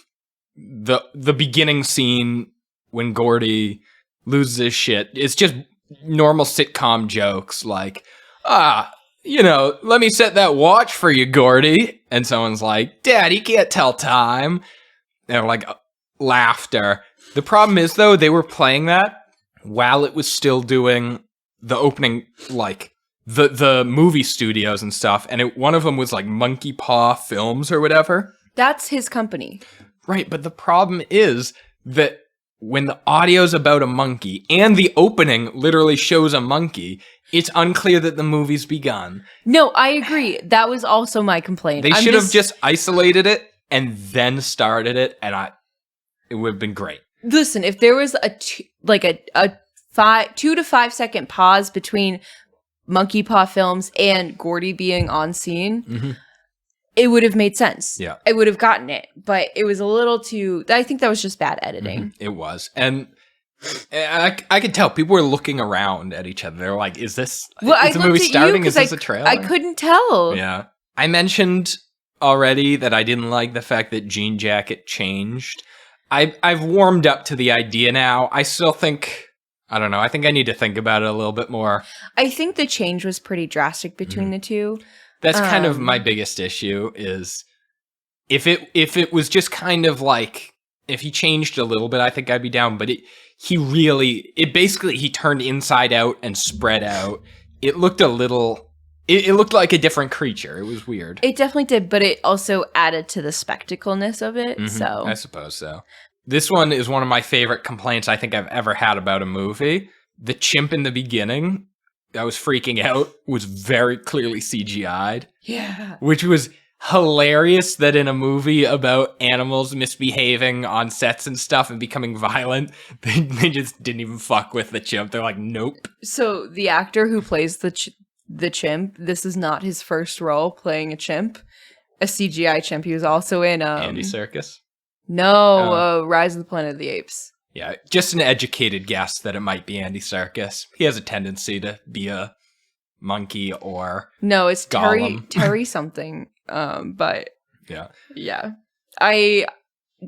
the beginning scene when Gordy loses his shit. It's just normal sitcom jokes like, let me set that watch for you, Gordy. And someone's like, Dad, he can't tell time. And they're like, laughter. The problem is, though, they were playing that while it was still doing the opening, like, the movie studios and stuff. And one of them was like Monkey Paw Films or whatever. That's his company. Right, but the problem is that when the audio's about a monkey and the opening literally shows a monkey, it's unclear that the movie's begun. No, I agree. That was also my complaint. They should have just isolated it and then started it, and it would have been great. Listen, if there was a 2 to 5 second pause between Monkey Paw Films and Gordy being on scene, it would have made sense. Yeah. I would have gotten it, but it was a little too, I think that was just bad editing. It was. And I could tell people were looking around at each other. They're like, is the movie starting? Is this a trailer? I couldn't tell. Yeah. I mentioned already that I didn't like the fact that Jean Jacket changed. I've warmed up to the idea now. I still think, I don't know, I think I need to think about it a little bit more. I think the change was pretty drastic between the two. That's kind of my biggest issue is if it was just kind of like, if he changed a little bit, I think I'd be down. But he turned inside out and spread out. It looked it looked like a different creature. It was weird. It definitely did, but it also added to the spectacleness of it. So I suppose so. This one is one of my favorite complaints I think I've ever had about a movie. The chimp in the beginning, I was freaking out, was very clearly CGI'd. Yeah. Which was hilarious that in a movie about animals misbehaving on sets and stuff and becoming violent, they just didn't even fuck with the chimp. They're like, nope. So the actor who plays the chimp, this is not his first role playing a chimp, a CGI chimp. He was also in Andy Serkis. No, Rise of the Planet of the Apes. Yeah, just an educated guess that it might be Andy Serkis. He has a tendency to be a monkey or no, it's Gollum. Terry something. But yeah. I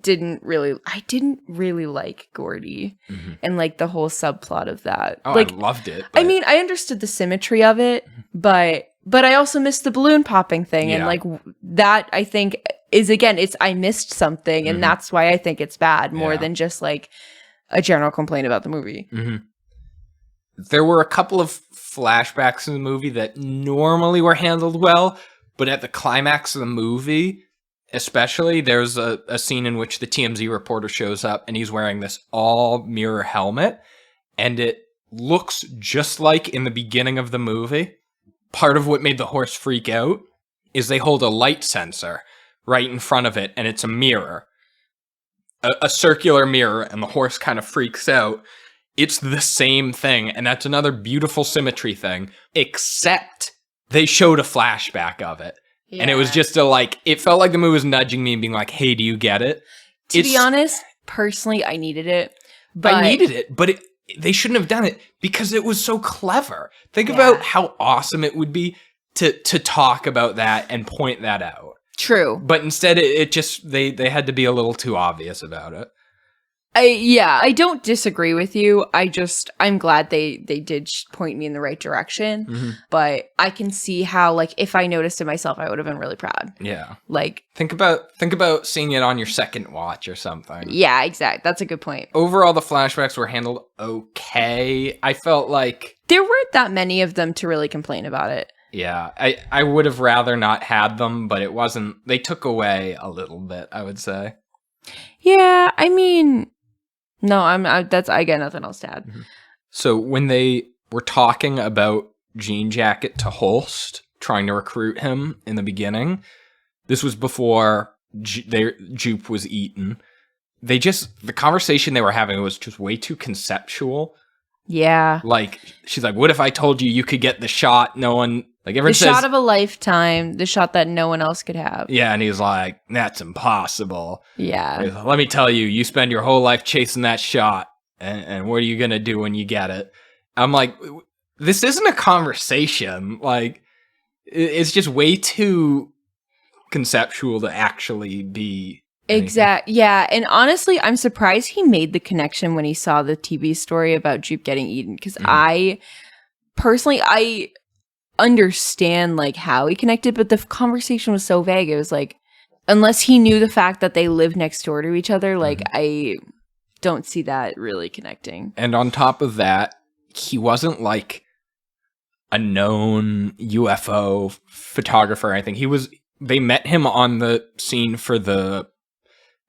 didn't really like Gordy and like the whole subplot of that. Oh, like, I loved it. I mean, I understood the symmetry of it, but I also missed the balloon popping thing, and like that I think is again, I missed something, and that's why I think it's bad more than just like a general complaint about the movie. There were a couple of flashbacks in the movie that normally were handled well, but at the climax of the movie, especially, there's a scene in which the TMZ reporter shows up and he's wearing this all mirror helmet, and it looks just like in the beginning of the movie. Part of what made the horse freak out is they hold a light sensor right in front of it, and it's a mirror, a circular mirror, and the horse kind of freaks out. It's the same thing, and that's another beautiful symmetry thing, except they showed a flashback of it. Yeah. And it was just it felt like the movie was nudging me and being like, hey, do you get it? To be honest, personally, I needed it. But they shouldn't have done it because it was so clever. Think about how awesome it would be to talk about that and point that out. True. But instead, it just, they had to be a little too obvious about it. I don't disagree with you. I'm glad they did point me in the right direction. But I can see how, like, if I noticed it myself, I would have been really proud. Yeah. Like, think about seeing it on your second watch or something. Yeah, exactly. That's a good point. Overall, the flashbacks were handled okay. I felt like there weren't that many of them to really complain about it. Yeah, I would have rather not had them, but it wasn't. They took away a little bit, I would say. Yeah, I mean, no, I got nothing else to add. So when they were talking about Jean Jacket to Holst, trying to recruit him in the beginning, this was before Jupe was eaten. The conversation they were having was just way too conceptual. Yeah. Like, she's like, what if I told you could get the shot no one... Like everyone says, shot of a lifetime, the shot that no one else could have. Yeah, and he's like, that's impossible. Yeah. Let me tell you, you spend your whole life chasing that shot, and what are you going to do when you get it? I'm like, this isn't a conversation. Like, it's just way too conceptual to actually be Exactly. Yeah, and honestly, I'm surprised he made the connection when he saw the TV story about Jupe getting eaten, because I understand like how he connected, but the conversation was so vague. It was like, unless he knew the fact that they live next door to each other, like I don't see that really connecting. And on top of that, he wasn't like a known UFO photographer or anything. They met him on the scene for the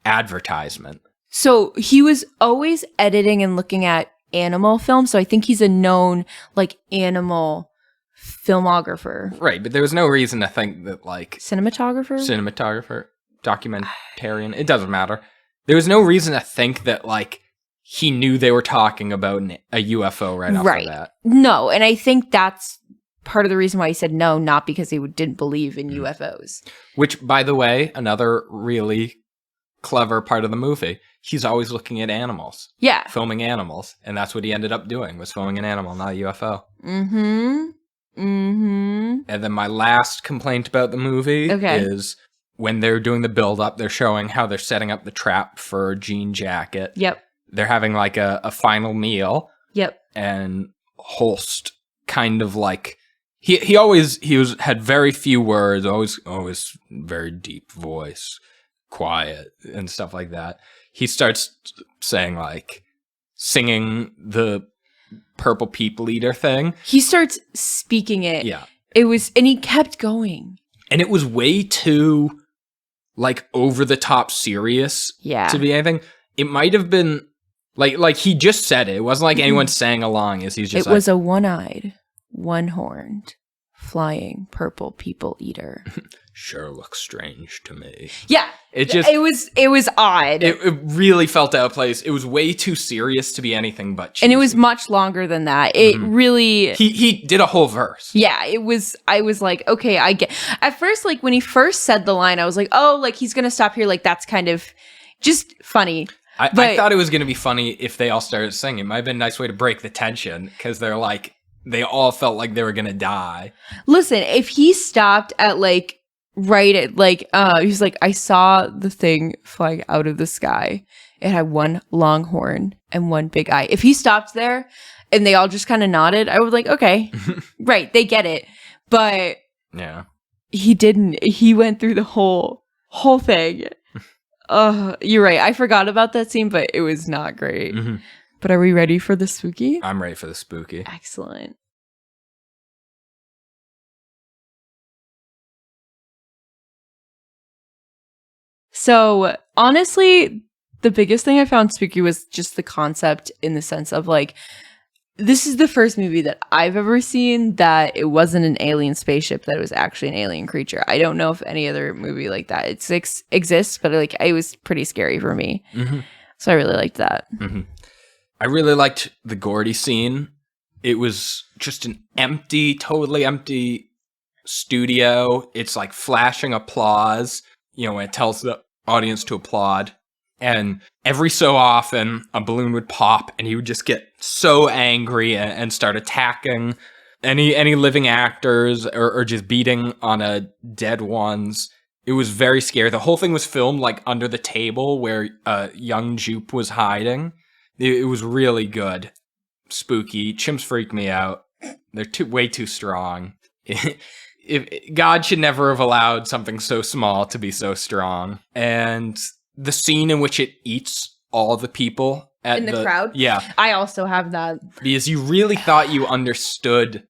advertisement. So he was always editing and looking at animal films, so I think he's a known like animal filmographer. Right, but there was no reason to think that like cinematographer, documentarian, it doesn't matter. There was no reason to think that like he knew they were talking about a UFO right off the bat. No, and I think that's part of the reason why he said no, not because he didn't believe in UFOs. Which, by the way, another really clever part of the movie. He's always looking at animals. Yeah. Filming animals. And that's what he ended up doing, was filming an animal, not a UFO. And then my last complaint about the movie is when they're doing the build-up, they're showing how they're setting up the trap for Jean Jacket. Yep. They're having like a final meal. Yep. And Holst kind of like... He had very few words, always very deep voice, quiet and stuff like that. He starts saying like singing the Purple People Eater thing. He starts speaking it. Yeah. And he kept going. And it was way too like over the top serious to be anything. It might have been like he just said it. It wasn't like anyone sang along as he's just It was a one-eyed, one-horned, flying purple people eater. Sure looks strange to me. Yeah. It was odd. It really felt out of place. It was way too serious to be anything but cheesy. And it was much longer than that. It really... He did a whole verse. Yeah, I was like, okay, I get... At first, like, when he first said the line, I was like, oh, like, he's gonna stop here. Like, that's kind of Just funny. I thought it was going to be funny if they all started singing. It might have been a nice way to break the tension because they're like, they all felt like they were going to die. Listen, if he stopped at like, right at like, he's like, I saw the thing flying out of the sky. It had one long horn and one big eye. If he stopped there and they all just kind of nodded, I was like, okay, right, they get it. But yeah, he didn't. He went through the whole thing. You're right. I forgot about that scene, but it was not great. Mm-hmm. But are we ready for the spooky? I'm ready for the spooky. Excellent. So honestly, the biggest thing I found spooky was just the concept in the sense of like, this is the first movie that I've ever seen that it wasn't an alien spaceship, that it was actually an alien creature. I don't know if any other movie like that exists, but like it was pretty scary for me. Mm-hmm. So I really liked that. Mm-hmm. I really liked the Gordy scene. It was just an totally empty studio. It's like flashing applause, when it tells the audience to applaud. And every so often, a balloon would pop, and he would just get so angry and start attacking any living actors or just beating on dead ones. It was very scary. The whole thing was filmed like under the table where young Jupe was hiding. It was really good. Spooky. Chimps freak me out. They're way too strong. If God should never have allowed something so small to be so strong. And the scene in which it eats all the people in the crowd. Yeah. I also have that. Because you really thought you understood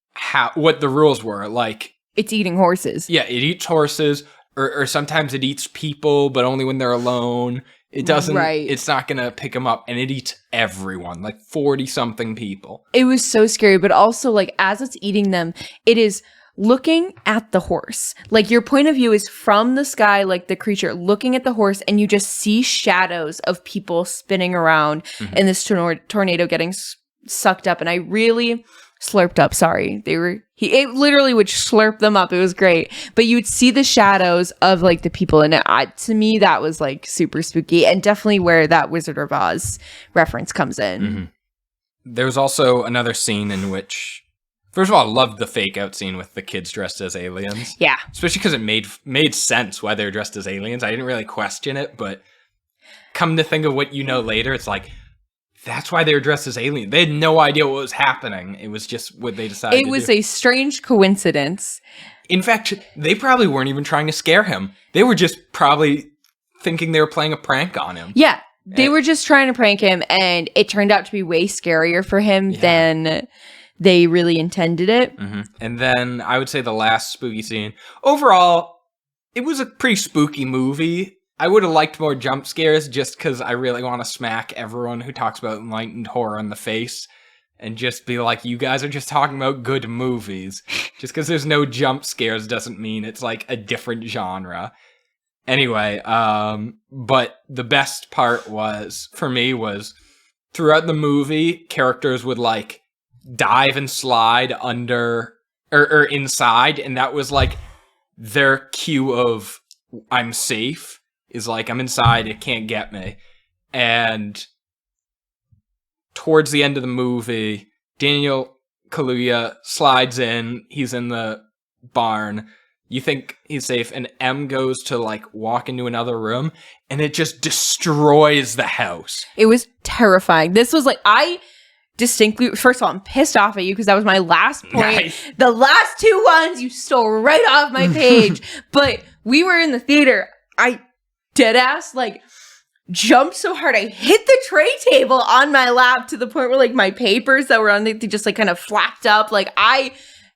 what the rules were. Like, it's eating horses. Yeah, it eats horses, or sometimes it eats people, but only when they're alone. It doesn't, It's not going to pick them up, and it eats everyone, like 40-something people. It was so scary, but also, like, as it's eating them, it is looking at the horse. Like, your point of view is from the sky, like the creature looking at the horse, and you just see shadows of people spinning around and this tornado getting sucked up. And I really slurped up. Sorry. It literally would slurp them up. It was great. But you'd see the shadows of like the people. And to me, that was like super spooky, and definitely where that Wizard of Oz reference comes in. Mm-hmm. There was also another scene in which, first of all, I loved the fake out scene with the kids dressed as aliens. Yeah. Especially because it made sense why they're dressed as aliens. I didn't really question it, but come to think of what you know later, it's like, that's why they were dressed as aliens. They had no idea what was happening. It was just what they decided to do. It was a strange coincidence. In fact, they probably weren't even trying to scare him. They were just probably thinking they were playing a prank on him. Yeah. They were just trying to prank him, and it turned out to be way scarier for him than they really intended it. Mm-hmm. And then I would say the last spooky scene. Overall, it was a pretty spooky movie. I would have liked more jump scares just because I really want to smack everyone who talks about enlightened horror in the face and just be like, you guys are just talking about good movies. Just because there's no jump scares doesn't mean it's like a different genre. Anyway, but the best part for me was throughout the movie, characters would like dive and slide under or inside, and that was like their cue of I'm safe. Is like, I'm inside, it can't get me. And towards the end of the movie, Daniel Kaluuya slides in, he's in the barn, you think he's safe, and M goes to like walk into another room, and it just destroys the house. It was terrifying. This was like, first of all, I'm pissed off at you because that was my last point. Nice. The last two ones you stole right off my page. But we were in the theater. I deadass like jumped so hard I hit the tray table on my lap to the point where like my papers that were on it just like kind of flapped up. Like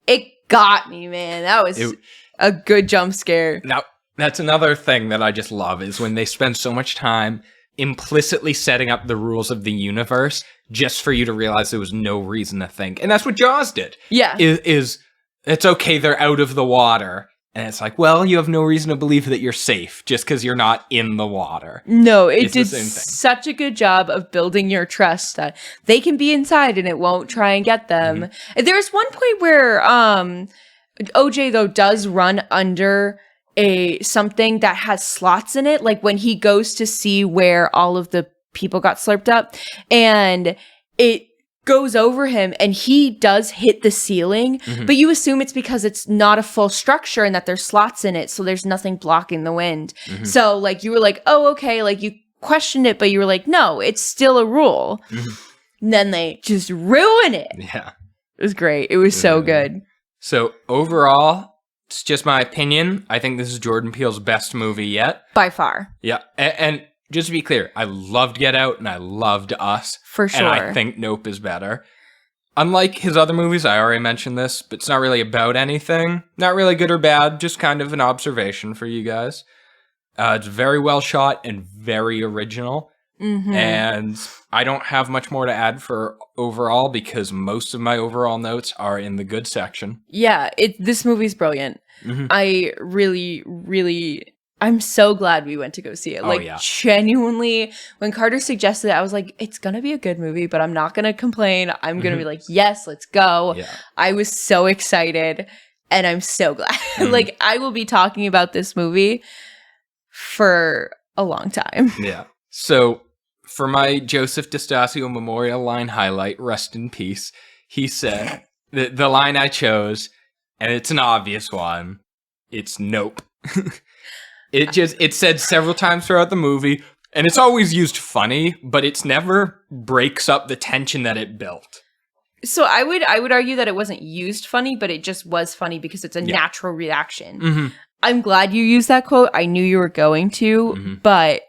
it got me, man. That was a good jump scare. Now that's another thing that I just love is when they spend so much time implicitly setting up the rules of the universe just for you to realize there was no reason to think. And that's what Jaws did. Yeah. Is it's okay, they're out of the water. And it's like, well, you have no reason to believe that you're safe just because you're not in the water. No, it did such a good job of building your trust that they can be inside and it won't try and get them. Mm-hmm. There's one point where OJ, though, does run under something that has slots in it, like when he goes to see where all of the people got slurped up, and it goes over him and he does hit the ceiling, but you assume it's because it's not a full structure and that there's slots in it, so there's nothing blocking the wind. So like you were like, oh, okay, like you questioned it, but you were like, no, it's still a rule. And then they just ruin it. Yeah. It was great. It was so good. So overall, it's just my opinion. I think this is Jordan Peele's best movie yet. By far. Yeah. And just to be clear, I loved Get Out and I loved Us. For sure. And I think Nope is better. Unlike his other movies, I already mentioned this, but it's not really about anything. Not really good or bad, just kind of an observation for you guys. It's very well shot and very original. And I don't have much more to add for overall because most of my overall notes are in the good section. Yeah, this movie's brilliant. I really, I'm so glad we went to go see it. Genuinely, when Carter suggested it, I was like, it's going to be a good movie, but I'm not going to complain. I'm going to be like, yes, let's go. Yeah. I was so excited, and I'm so glad. Like, I will be talking about this movie for a long time. Yeah. So, for my Joseph DeStasio Memorial line highlight, rest in peace, he said, the line I chose, and it's an obvious one, it's nope. It said several times throughout the movie, and it's always used funny, but it's never breaks up the tension that it built. So I would argue that it wasn't used funny, but it just was funny because it's a natural reaction. I'm glad you used that quote. I knew you were going to, but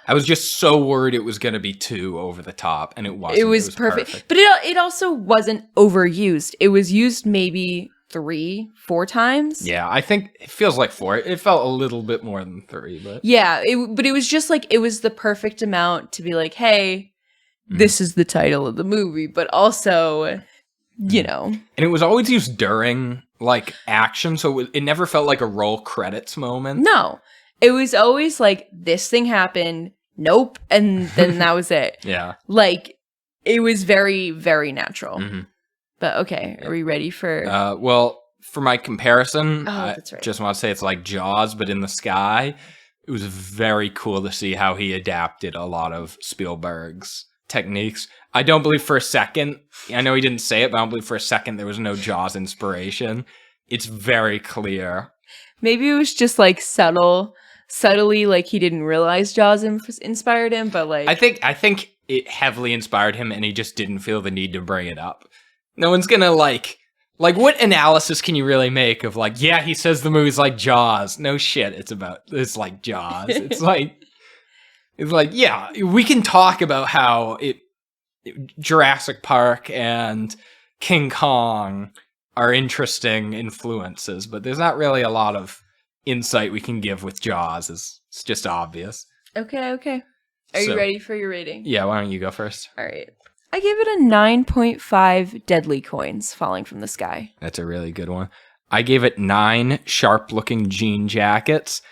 I was just so worried it was going to be too over the top, and it wasn't. It was perfect. But it also wasn't overused. It was used maybe 3-4 times. Yeah, I think it feels like 4. It felt a little bit more than 3, but yeah, but it was just like it was the perfect amount to be like, hey, this is the title of the movie, but also, you know, and it was always used during like action, so it never felt like a roll credits moment. No, it was always like this thing happened, nope, and then that was it. Yeah, like it was very, very natural. But okay, are we ready for... well, for my comparison, that's right. I just want to say it's like Jaws, but in the sky. It was very cool to see how he adapted a lot of Spielberg's techniques. I don't believe for a second, I know he didn't say it, but I don't believe for a second there was no Jaws inspiration. It's very clear. Maybe it was just like subtly, like he didn't realize Jaws inspired him, but like... I think it heavily inspired him and he just didn't feel the need to bring it up. No one's gonna like what analysis can you really make of like, yeah, he says the movie's like Jaws. No shit, it's like Jaws. It's like, yeah, we can talk about how Jurassic Park and King Kong are interesting influences, but there's not really a lot of insight we can give with Jaws. It's just obvious. Okay. Are you ready for your rating? Yeah, why don't you go first? All right. I gave it a 9.5 deadly coins falling from the sky. That's a really good one. I gave it 9 sharp-looking jean jackets.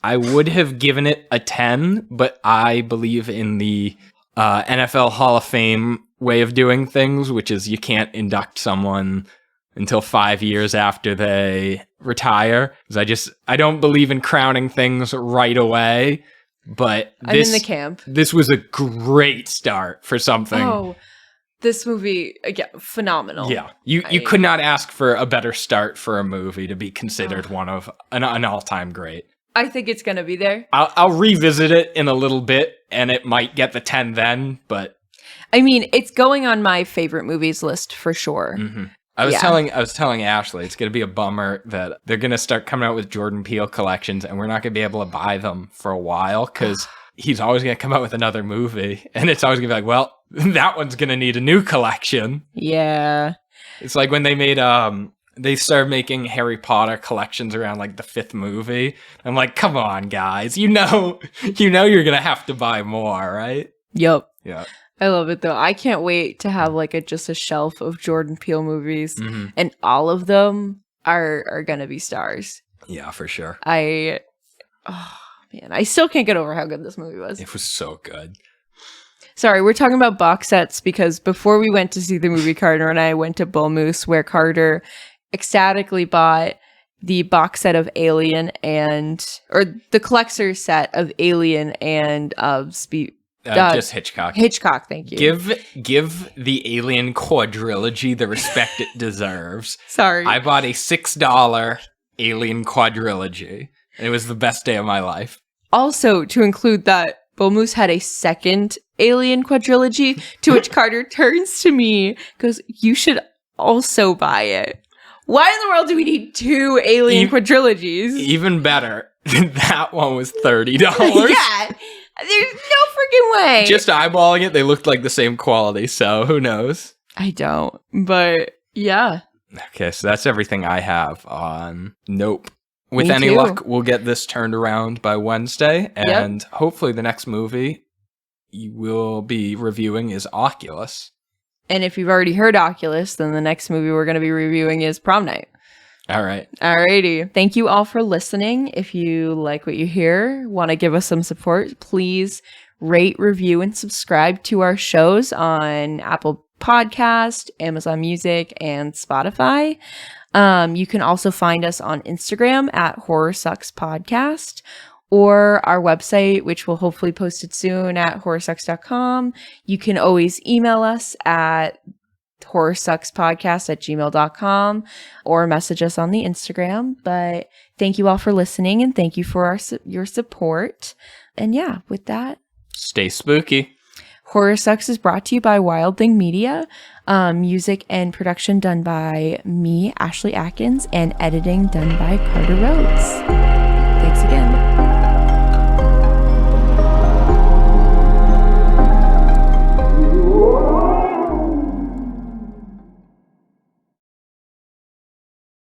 I would have given it a 10, but I believe in the NFL Hall of Fame way of doing things, which is you can't induct someone until 5 years after they retire. Because I don't believe in crowning things right away. But I'm in the camp. This was a great start for something. Oh, this movie, again, phenomenal. Yeah, you could not ask for a better start for a movie to be considered one of an all-time great. I think it's going to be there. I'll revisit it in a little bit, and it might get the 10 then, but... I mean, it's going on my favorite movies list for sure. I was telling Ashley, it's going to be a bummer that they're going to start coming out with Jordan Peele collections and we're not going to be able to buy them for a while because he's always going to come out with another movie and it's always going to be like, well, that one's going to need a new collection. Yeah. It's like when they made, they started making Harry Potter collections around like the 5th movie. I'm like, come on, guys, you know you're going to have to buy more, right? Yep. Yeah. I love it though. I can't wait to have like just a shelf of Jordan Peele movies, and all of them are gonna be stars. Yeah, for sure. I still can't get over how good this movie was. It was so good. Sorry, we're talking about box sets because before we went to see the movie, Carter and I went to Bull Moose, where Carter ecstatically bought the box set of Alien or the collector's set of Alien and of just Hitchcock. Hitchcock, thank you. Give the Alien quadrilogy the respect it deserves. Sorry. I bought a $6 Alien quadrilogy, and it was the best day of my life. Also, to include that, Bull Moose had a second Alien quadrilogy, to which Carter turns to me, goes, "You should also buy it." Why in the world do we need 2 Alien quadrilogies? Even better, that one was $30. Yeah, there's no freaking way. Just eyeballing it, they looked like the same quality, so who knows? I don't, but yeah. Okay, so that's everything I have on Nope. With Me any too. luck, we'll get this turned around by Wednesday, and hopefully the next movie you will be reviewing is Oculus. And if you've already heard Oculus, then the next movie we're going to be reviewing is Prom Night. All right. Alrighty. Thank you all for listening. If you like what you hear, want to give us some support, please rate, review, and subscribe to our shows on Apple Podcast, Amazon Music, and Spotify. You can also find us on Instagram at Horror Sucks Podcast, or our website, which we'll hopefully post it soon, at horrorsucks.com. You can always email us at horrorsuckspodcast@gmail.com or message us on the Instagram. But thank you all for listening, and thank you for your support. And yeah, with that, stay spooky. Horror Sucks is brought to you by Wild Thing Media. Music and production done by me, Ashley Atkins, and editing done by Carter Rhodes. Thanks again.